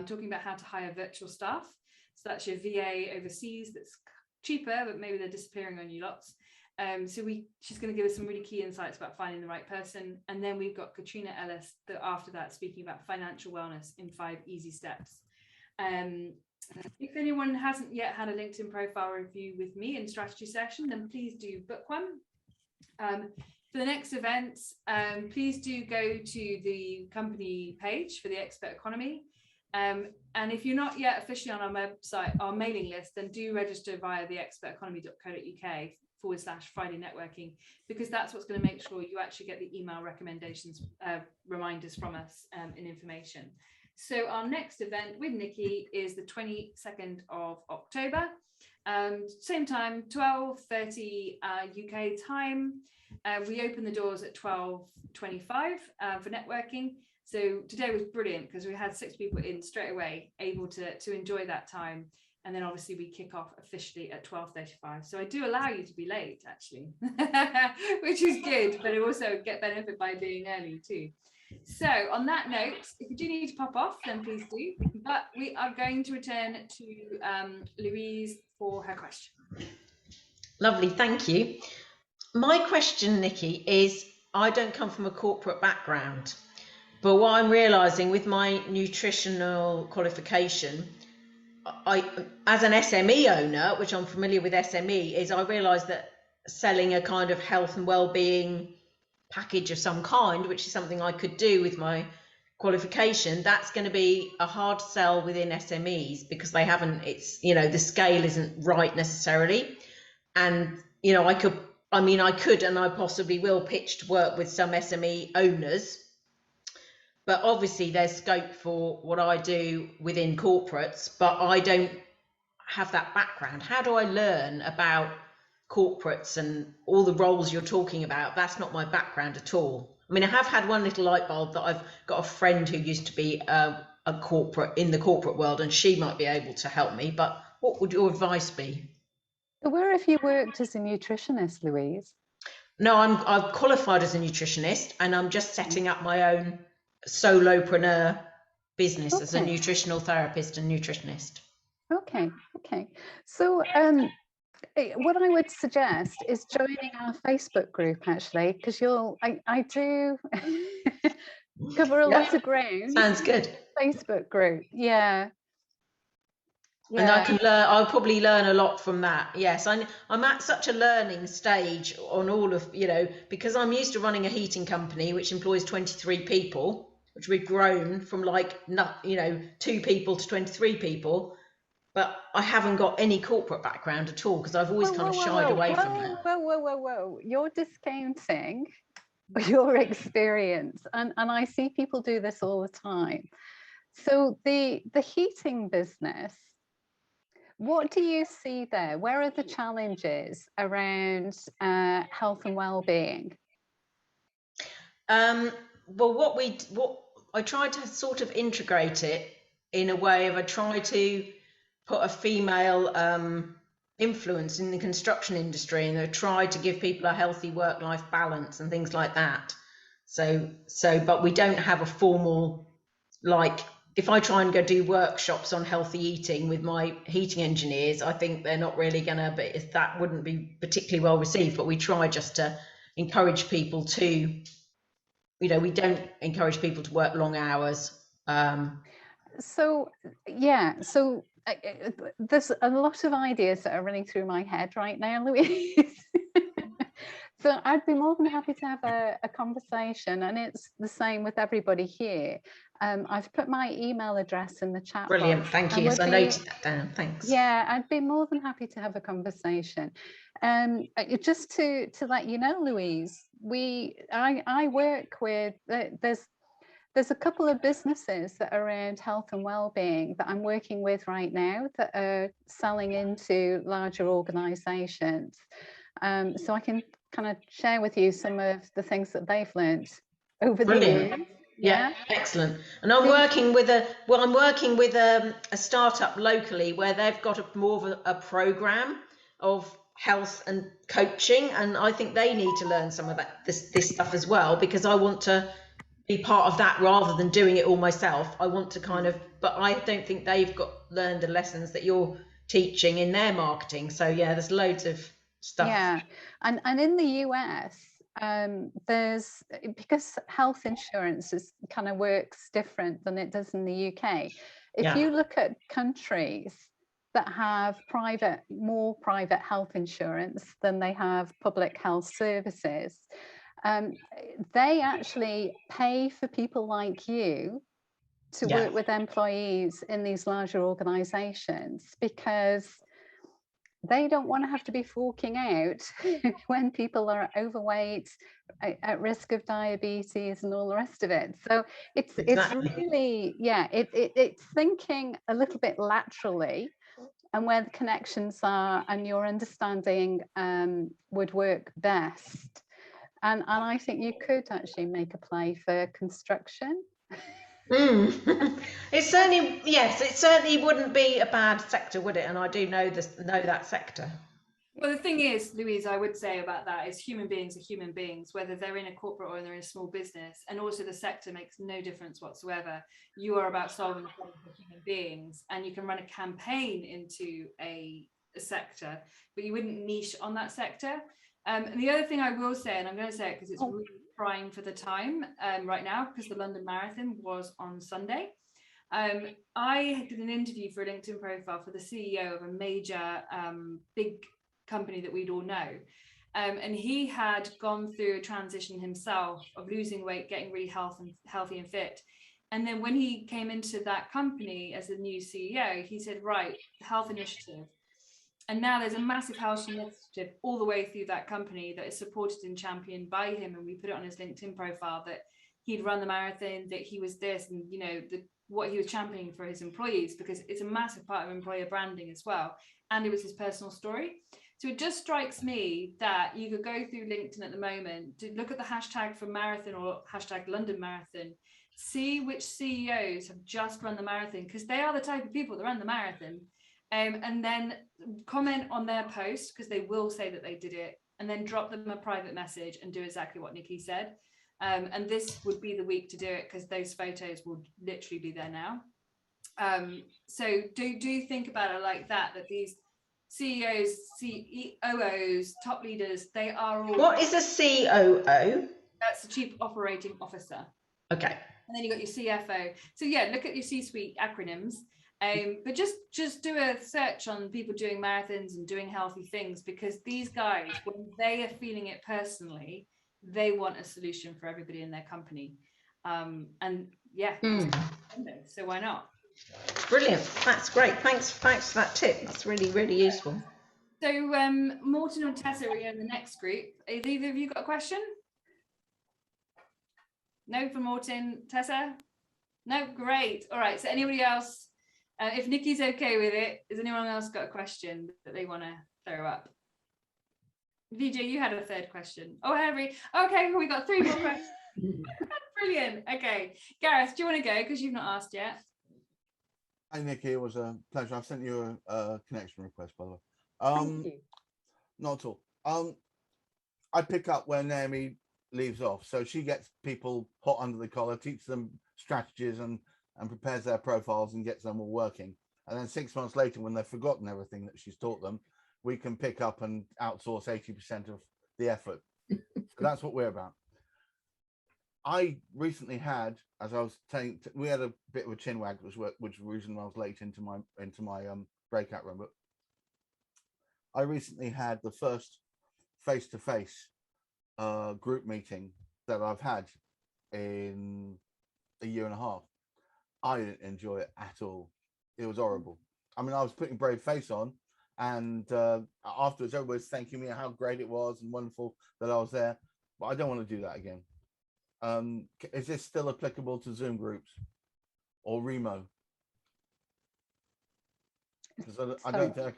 talking about how to hire virtual staff. So that's your VA overseas that's cheaper, but maybe they're disappearing on you lots. She's going to give us some really key insights about finding the right person. And then we've got Katrina Ellis after that speaking about financial wellness in 5 easy steps. If anyone hasn't yet had a LinkedIn profile review with me in strategy session, then please do book one. For the next events, please do go to the company page for the Expert Economy. And if you're not yet officially on our website, our mailing list, then do register via the experteconomy.co.uk/Friday networking, because that's what's going to make sure you actually get the email recommendations, reminders from us in information. So our next event with Nikki is the 22nd of October, same time, 12:30 UK time. We open the doors at 12:25 for networking. So today was brilliant because we had 6 people in straight away, able to enjoy that time. And then obviously we kick off officially at 12:35. So I do allow you to be late, actually, which is good, but I also get benefit by being early too. So on that note, if you do need to pop off, then please do. But we are going to return to Louise for her question. Lovely, thank you. My question, Nikki, is I don't come from a corporate background, but what I'm realising with my nutritional qualification, as an SME owner, which I'm familiar with SME, is I realise that selling a kind of health and well-being package of some kind, which is something I could do with my qualification, that's going to be a hard sell within SMEs because they haven't, it's, you know, the scale isn't right necessarily. And, you know, I could and I possibly will pitch to work with some SME owners, but obviously there's scope for what I do within corporates, but I don't have that background. How do I learn about corporates and all the roles you're talking about? That's not my background at all. I mean, I have had one little light bulb that I've got a friend who used to be a corporate in the corporate world, and she might be able to help me, but what would your advice be? Where have you worked as a nutritionist, Louise? No, I've qualified as a nutritionist, and I'm just setting up my own solopreneur business as a nutritional therapist and nutritionist. Okay. So what I would suggest is joining our Facebook group, actually, because I do cover a lot of ground. Sounds good. Facebook group, yeah. And I can learn. I'll probably learn a lot from that. Yes, I'm at such a learning stage on all of, you know, because I'm used to running a heating company which employs 23 people, which we've grown from 2 people to 23 people. but I haven't got any corporate background at all because I've always kind of shied away from that. Whoa. You're discounting your experience. And I see people do this all the time. So the heating business, what do you see there? Where are the challenges around health and well-being? Well, what I tried to sort of integrate it in a way of I try to put a female influence in the construction industry, and I try to give people a healthy work-life balance and things like that. So, but we don't have a formal, like, if I try and go do workshops on healthy eating with my heating engineers, I think they're not really going to be, that wouldn't be particularly well received, but we try just to encourage people to, you know, we don't encourage people to work long hours. So there's a lot of ideas that are running through my head right now, Louise. So I'd be more than happy to have a conversation, and it's the same with everybody here. I've put my email address in the chat. Brilliant, box, thank you. Yes, I noted that down. Thanks. Yeah, I'd be more than happy to have a conversation. Just to let you know, Louise, I work with there's a couple of businesses that are around health and well-being that I'm working with right now that are selling into larger organisations. So I can kind of share with you some of the things that they've learned over the years. Yeah, excellent. And I'm working with a startup locally where they've got more of a program of health and coaching, and I think they need to learn some of this stuff as well, because I want to be part of that rather than doing it all myself. I want to kind of, but I don't think they've learned the lessons that you're teaching in their marketing. So yeah, there's loads of stuff. Yeah, and in the US, there's, because health insurance kind of works different than it does in the UK. If you look at countries that have more private health insurance than they have public health services, they actually pay for people like you to work with employees in these larger organizations, because they don't want to have to be forking out when people are overweight, at risk of diabetes and all the rest of it. So it's really, it's thinking a little bit laterally and where the connections are and your understanding would work best. And I think you could actually make a play for construction. It certainly wouldn't be a bad sector, would it? And I do know that sector. Well, the thing is, Louise, I would say about that is human beings are human beings, whether they're in a corporate or they're in a small business. And also the sector makes no difference whatsoever. You are about solving the problem for human beings, and you can run a campaign into a sector, but you wouldn't niche on that sector. And the other thing I will say, and I'm going to say it because it's really prime for the time right now, because the London Marathon was on Sunday. I did an interview for a LinkedIn profile for the CEO of a major big company that we'd all know. And he had gone through a transition himself of losing weight, getting really healthy and fit. And then when he came into that company as the new CEO, he said, right, health initiative. And now there's a massive health initiative all the way through that company that is supported and championed by him. And we put it on his LinkedIn profile that he'd run the marathon, that he was this, and, you know, what he was championing for his employees, because it's a massive part of employer branding as well. And it was his personal story. So it just strikes me that you could go through LinkedIn at the moment to look at the hashtag for marathon or hashtag London Marathon, see which CEOs have just run the marathon, because they are the type of people that run the marathon. And then comment on their post, because they will say that they did it, and then drop them a private message and do exactly what Nikki said. And this would be the week to do it, because those photos will literally be there now. So do think about it like that, that these CEOs, COOs, top leaders, they are all... What is a COO? That's the Chief Operating Officer. Okay. And then you've got your CFO. So yeah, look at your C-suite acronyms. But just do a search on people doing marathons and doing healthy things, because these guys, when they are feeling it personally, they want a solution for everybody in their company. And yeah, so why not? Brilliant. That's great. Thanks for that tip. That's really, really useful. So Morton and Tessa are in the next group. Have either of you got a question? No for Morton. Tessa? No? Great. All right. So anybody else? If Nikki's okay with it, has anyone else got a question that they want to throw up? VJ, you had a third question. Oh, Henry. Okay, we got 3 more questions. Brilliant. Okay. Gareth, do you want to go? Because you've not asked yet. Hi, Nikki. It was a pleasure. I've sent you a connection request, by the way. Thank you. Not at all. I pick up where Naomi leaves off. So she gets people hot under the collar, teaches them strategies and prepares their profiles and gets them all working. And then 6 months later, when they've forgotten everything that she's taught them, we can pick up and outsource 80% of the effort. So that's what we're about. I recently had, as I was saying, we had a bit of a chinwag, which was the reason I was late into my breakout room. But I recently had the first face-to-face group meeting that I've had in a year and a half. I didn't enjoy it at all. It was horrible. I mean, I was putting brave face on, and afterwards everybody's thanking me how great it was and wonderful that I was there. But I don't want to do that again. Is this still applicable to Zoom groups or Remo? Because I don't think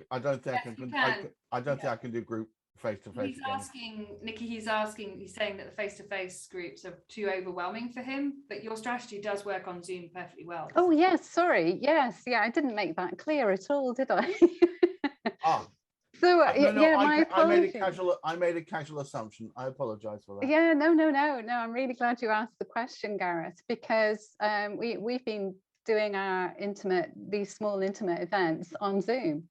I can do group face-to-face. He's asking, Nikki, he's saying that the face-to-face groups are too overwhelming for him, but your strategy does work on Zoom perfectly well. Oh, yes, sorry. Yes, yeah, I didn't make that clear at all, did I? So my apologies. I made a casual assumption. I apologize for that. Yeah, no. I'm really glad you asked the question, Gareth, because we've been doing these small intimate events on Zoom.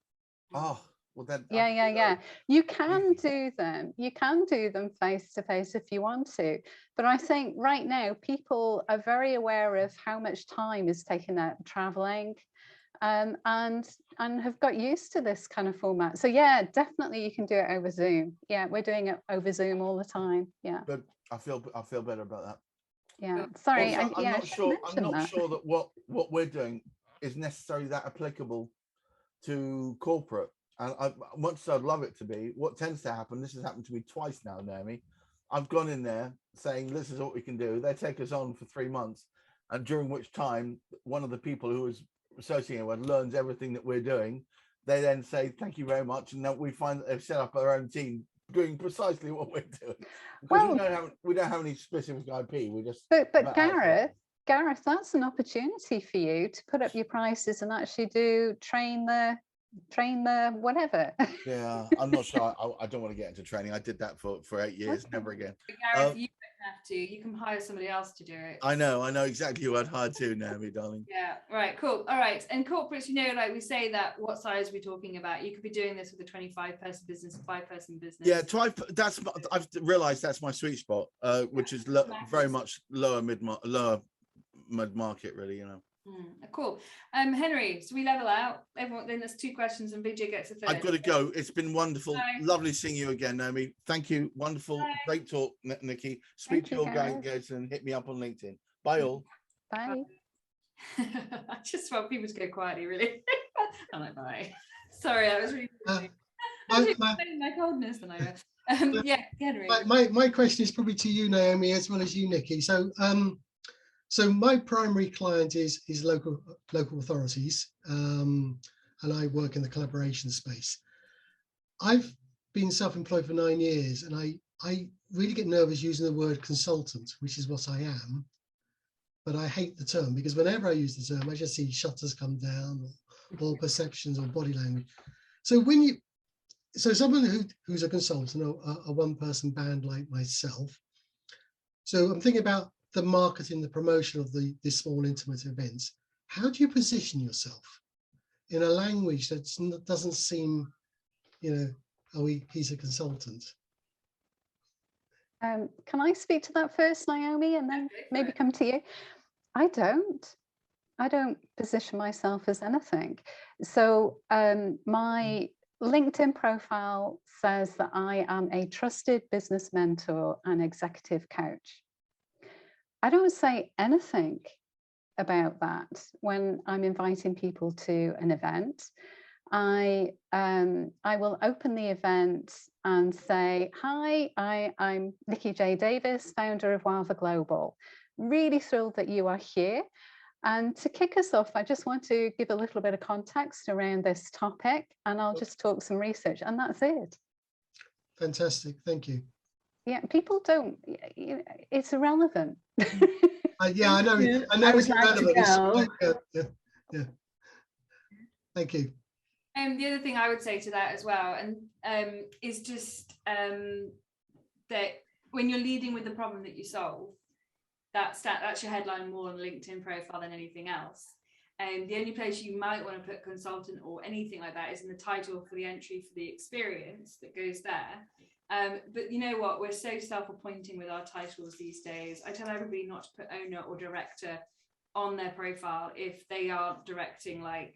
Oh, well then. Yeah. You can do them. You can do them face to face if you want to. But I think right now people are very aware of how much time is taken out traveling. And have got used to this kind of format. So yeah, definitely you can do it over Zoom. Yeah, we're doing it over Zoom all the time. Yeah. But I feel better about that. Yeah. Sorry. Also, I'm not sure that what we're doing is necessarily that applicable to corporate. And much as I'd love it to be, what tends to happen, this has happened to me twice now, Naomi. I've gone in there saying this is what we can do. They take us on for 3 months, and during which time one of the people who was associated with learns everything that we're doing. They then say thank you very much, and then we find that they've set up their own team doing precisely what we're doing. Because we don't have any specific IP. We just but Gareth, that's an opportunity for you to put up your prices and actually train the whatever. Yeah, I'm not sure. I don't want to get into training. I did that for 8 years. Okay. Never again. Gareth, you don't have to. You can hire somebody else to do it. I know exactly who I'd hire too, Naomi, darling. Yeah, right, cool. All right. And corporates, like we say that, what size are we talking about? You could be doing this with a 25-person business, a 5-person business. Yeah, I've realized that's my sweet spot, which is very much lower mid-market, really, Cool. Henry, so we level out. Everyone, then there's 2 questions and Vijay gets a third. I've got to go. It's been wonderful. Bye. Lovely seeing you again, Naomi. Thank you. Wonderful. Bye. Great talk, Nikki. Speak to your guys and hit me up on LinkedIn. Bye all. Bye. I just want people to go quietly, really. I'm like, bye. Sorry, I was really my coldness than I know. Yeah, Henry. My question is probably to you, Naomi, as well as you, Nikki. So my primary client is local authorities, and I work in the collaboration space. I've been self-employed for 9 years, and I really get nervous using the word consultant, which is what I am. But I hate the term, because whenever I use the term, I just see shutters come down or perceptions or body language. So someone who's a consultant or a one-person band like myself. So I'm thinking about the marketing, the promotion of these small intimate events. How do you position yourself in a language that doesn't seem, he's a consultant? Can I speak to that first, Naomi, and then maybe come to you? I don't position myself as anything. So my LinkedIn profile says that I am a trusted business mentor and executive coach. I don't say anything about that when I'm inviting people to an event. I will open the event and say, hi, I'm Nikki J. Davies, founder of Wava Global. Really thrilled that you are here. And to kick us off, I just want to give a little bit of context around this topic, and I'll just talk some research, and that's it. Fantastic, thank you. Yeah, people don't, you know, it's irrelevant. Yeah, I know. Yeah, I know I it's would like to irrelevant. know. Yeah. Thank you. The other thing I would say to that as well, and is just that when you're leading with the problem that you solve, that's your headline more on LinkedIn profile than anything else. And the only place you might want to put consultant or anything like that is in the title for the entry for the experience that goes there. But you know what? We're so self-appointing with our titles these days. I tell everybody not to put owner or director on their profile if they aren't directing like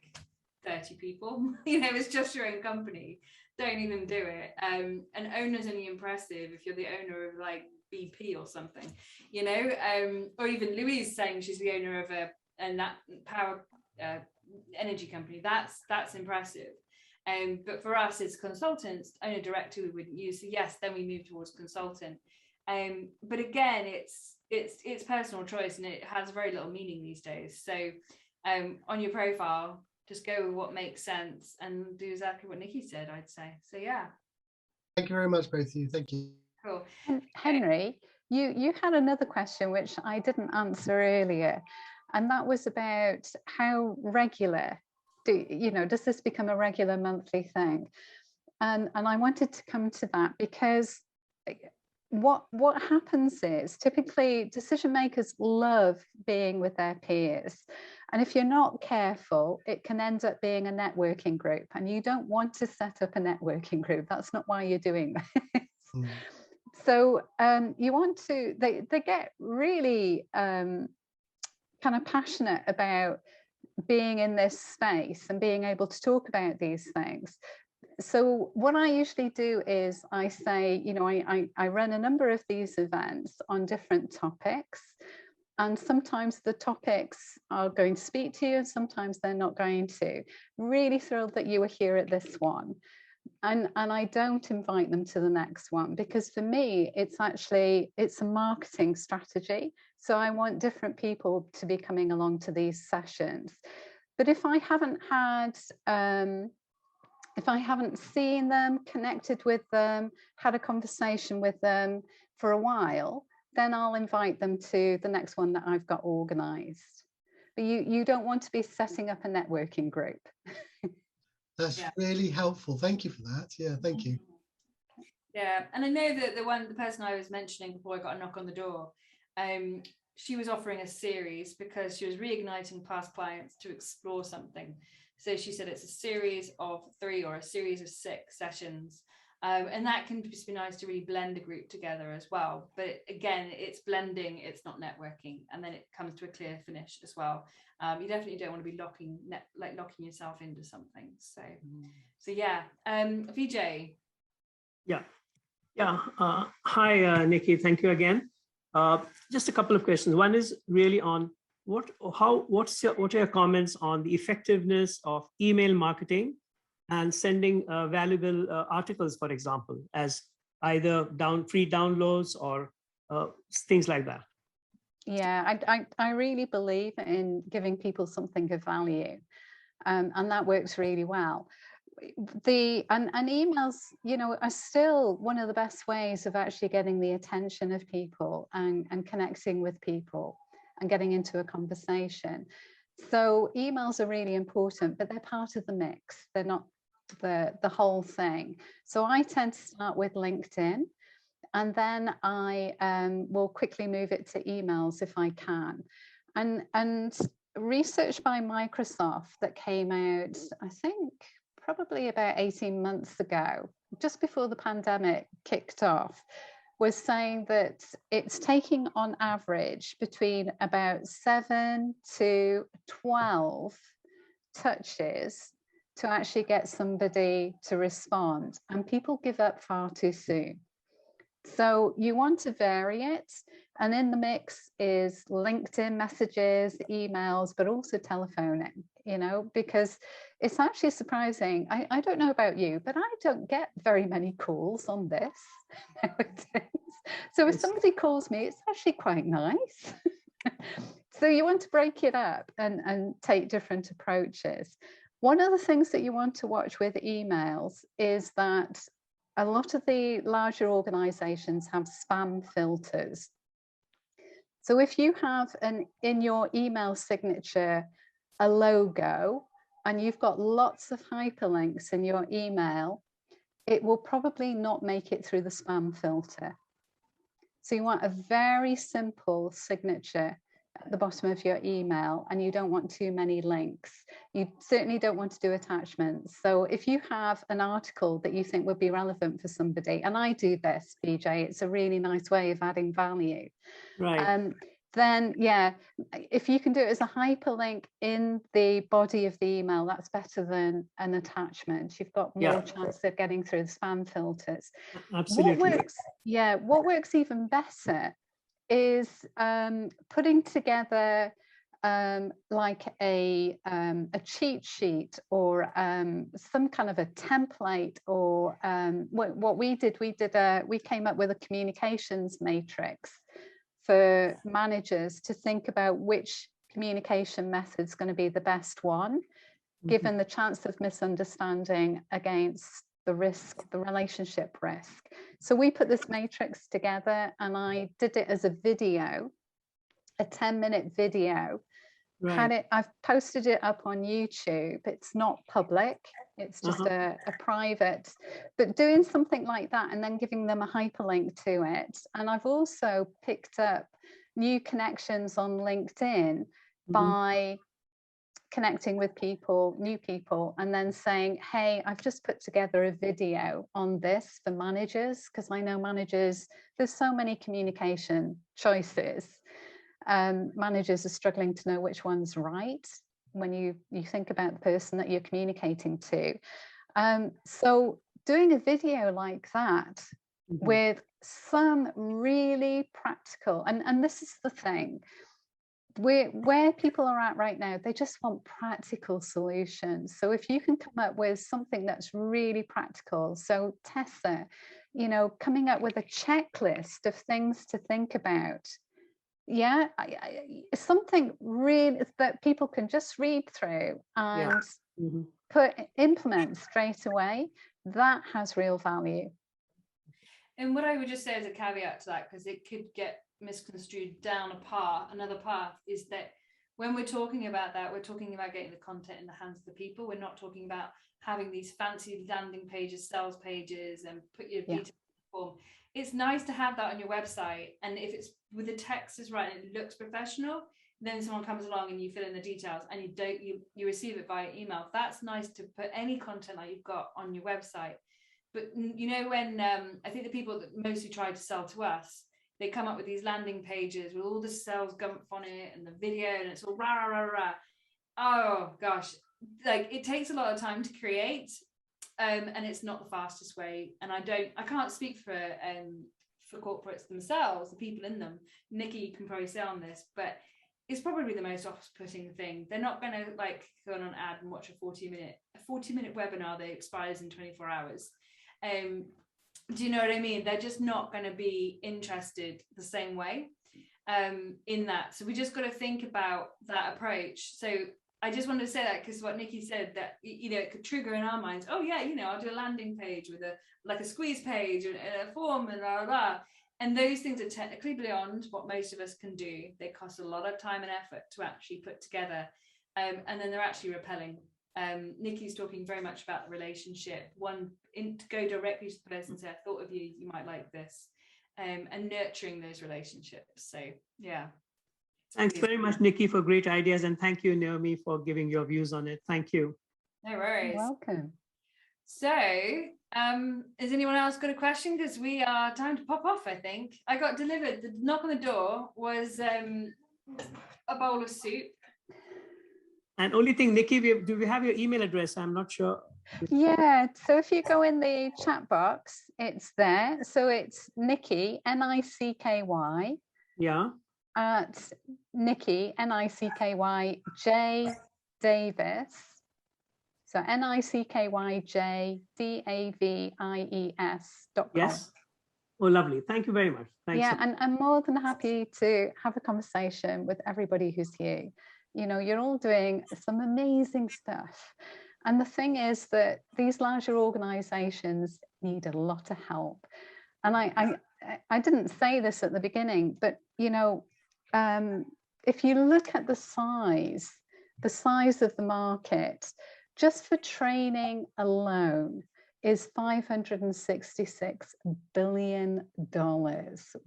30 people. You know, it's just your own company. Don't even do it. An owner's only impressive if you're the owner of like BP or something, you know, or even Louise saying she's the owner of a power energy company. That's impressive. But for us, it's consultants, owner director we wouldn't use. So yes, then we move towards consultant. But again, it's personal choice, and it has very little meaning these days. So on your profile, just go with what makes sense and do exactly what Nikki said, I'd say. So yeah. Thank you very much, both of you. Thank you. Cool. Henry, you had another question which I didn't answer earlier, and that was about how regular does this become a regular monthly thing? And I wanted to come to that because what happens is typically decision makers love being with their peers, and if you're not careful, it can end up being a networking group, and you don't want to set up a networking group. That's not why you're doing this. So you want to, they get really kind of passionate about being in this space and being able to talk about these things. So what I usually do is I say, you know, I run a number of these events on different topics, and sometimes the topics are going to speak to you and sometimes they're not going to. Really thrilled that you were here at this one. And I don't invite them to the next one, because for me, it's a marketing strategy. So I want different people to be coming along to these sessions. But if I haven't seen them, connected with them, had a conversation with them for a while, then I'll invite them to the next one that I've got organized. But you don't want to be setting up a networking group. That's really helpful. Thank you for that. Yeah, thank you. Yeah, and I know that the person I was mentioning before I got a knock on the door, she was offering a series because she was reigniting past clients to explore something. So she said it's a series of 3 or a series of 6 sessions. And that can just be nice to really blend a group together as well. But again, it's blending, it's not networking. And then it comes to a clear finish as well. You definitely don't want to be locking yourself into something. So yeah. Vijay. Yeah. Hi, Nikki. Thank you again. Just a couple of questions. One is really on what are your comments on the effectiveness of email marketing and sending valuable articles, for example, as either free downloads or things like that? Yeah, I really believe in giving people something of value, and that works really well. And emails, you know, are still one of the best ways of actually getting the attention of people and connecting with people and getting into a conversation. So emails are really important, but they're part of the mix. They're not the whole thing. So I tend to start with LinkedIn, and then I will quickly move it to emails if I can. And research by Microsoft that came out, I think, probably about 18 months ago, just before the pandemic kicked off, was saying that it's taking on average between about 7 to 12 touches to actually get somebody to respond, and people give up far too soon. So you want to vary it. And in the mix is LinkedIn messages, emails, but also telephoning, you know, because it's actually surprising. I don't know about you, but I don't get very many calls on this nowadays. So if somebody calls me, it's actually quite nice. So you want to break it up and take different approaches. One of the things that you want to watch with emails is that a lot of the larger organizations have spam filters. So if you have in your email signature a logo and you've got lots of hyperlinks in your email, it will probably not make it through the spam filter. So you want a very simple signature at the bottom of your email, and you don't want too many links. You certainly don't want to do attachments. So if you have an article that you think would be relevant for somebody, and I do this, BJ, it's a really nice way of adding value. Right. Then yeah, if you can do it as a hyperlink in the body of the email, that's better than an attachment. You've got more chance of getting through the spam filters. Absolutely. What works even better is putting together like a cheat sheet or some kind of a template, or what we did, we came up with a communications matrix for managers to think about which communication method is going to be the best one, given the chance of misunderstanding against the risk, the relationship risk. So we put this matrix together, and I did it as a video, a 10-minute video. Right. I've posted it up on YouTube. It's not public, it's just a private, but doing something like that and then giving them a hyperlink to it. And I've also picked up new connections on LinkedIn by connecting with new people, and then saying, hey, I've just put together a video on this for managers, because I know managers, there's so many communication choices. Managers are struggling to know which one's right when you think about the person that you're communicating to. So doing a video like that with some really practical, and this is the thing, where people are at right now, they just want practical solutions. So if you can come up with something that's really practical, so Tessa, you know, coming up with a checklist of things to think about, something really that people can just read through and implement straight away, that has real value. And what I would just say as a caveat to that, because it could get misconstrued down another path, is that when we're talking about that, we're talking about getting the content in the hands of the people. We're not talking about having these fancy landing pages, sales pages, and put your details in the form. It's nice to have that on your website, and if it's with the text is right and it looks professional, then someone comes along and you fill in the details and you receive it via email. That's nice to put any content that you've got on your website. But you know, when I think the people that mostly try to sell to us, they come up with these landing pages with all the sales gumph on it and the video, and it's all rah, rah, rah, rah. Oh gosh, like it takes a lot of time to create, and it's not the fastest way. And I can't speak for corporates themselves, the people in them. Nikki can probably say on this, but it's probably the most off-putting thing. They're not going to like go on an ad and watch a 40-minute webinar that expires in 24 hours. Do you know what I mean? They're just not going to be interested the same way in that. So we just got to think about that approach. So I just wanted to say that because what Nikki said, that, you know, it could trigger in our minds, oh yeah, you know, I'll do a landing page with a squeeze page and a form and blah, blah, blah. And those things are technically beyond what most of us can do. They cost a lot of time and effort to actually put together. And then they're actually repelling. Nikki's talking very much about the relationship. To go directly to the person and say, I thought of you, you might like this, and nurturing those relationships. So yeah. Thanks very much, Nikki, for great ideas, and thank you, Naomi, for giving your views on it. Thank you. No worries. You're welcome. So has anyone else got a question? Because we are time to pop off, I think. I got delivered, the knock on the door was a bowl of soup. And only thing, Nikki, do we have your email address? I'm not sure. Yeah, so if you go in the chat box, it's there. So it's Nicky, NICKY, Yeah. at Nicky, NICKY, J Davies. So NICKYJ Yes. Oh, lovely. Thank you very much. Thanks. Yeah, and I'm more than happy to have a conversation with everybody who's here. You know, you're all doing some amazing stuff. And the thing is that these larger organizations need a lot of help. And I didn't say this at the beginning, but, you know, if you look at the size of the market, just for training alone is $566 billion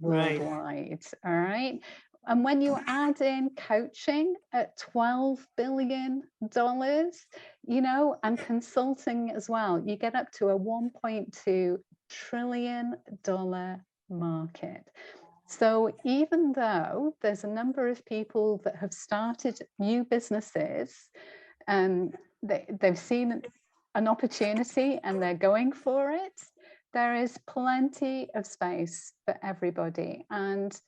worldwide, right. All right? And when you add in coaching at $12 billion, you know, and consulting as well, you get up to a $1.2 trillion market. So even though there's a number of people that have started new businesses, they've seen an opportunity and they're going for it, there is plenty of space for everybody. And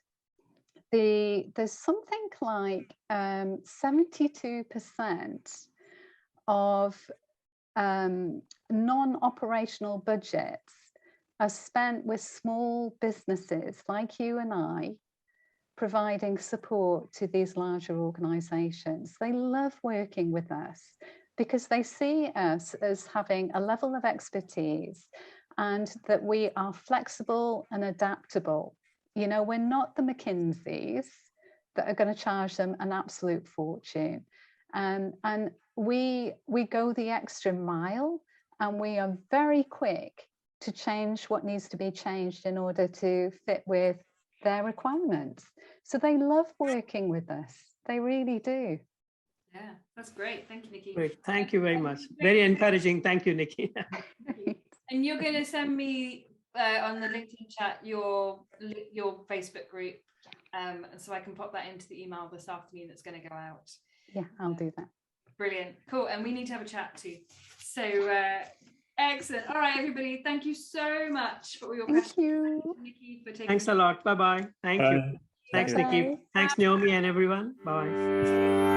there's something like 72% of non-operational budgets are spent with small businesses like you and I, providing support to these larger organizations. They love working with us because they see us as having a level of expertise and that we are flexible and adaptable. You know, we're not the McKinseys that are going to charge them an absolute fortune. And we go the extra mile, and we are very quick to change what needs to be changed in order to fit with their requirements. So they love working with us. They really do. Yeah, that's great. Thank you, Nicky. Great. Thank you very much. Very encouraging. Thank you, Nicky. And you're going to send me on the LinkedIn chat your Facebook group, and so I can pop that into the email this afternoon that's going to go out. Yeah, I'll do that. Brilliant. Cool. And we need to have a chat too. So excellent. All right, everybody. Thank you so much for all your questions. Thank you. Nicky, for taking Thanks a lot. Bye-bye. Thank you. Thanks, Bye-bye. Nicky. Thanks, Naomi and everyone. Bye.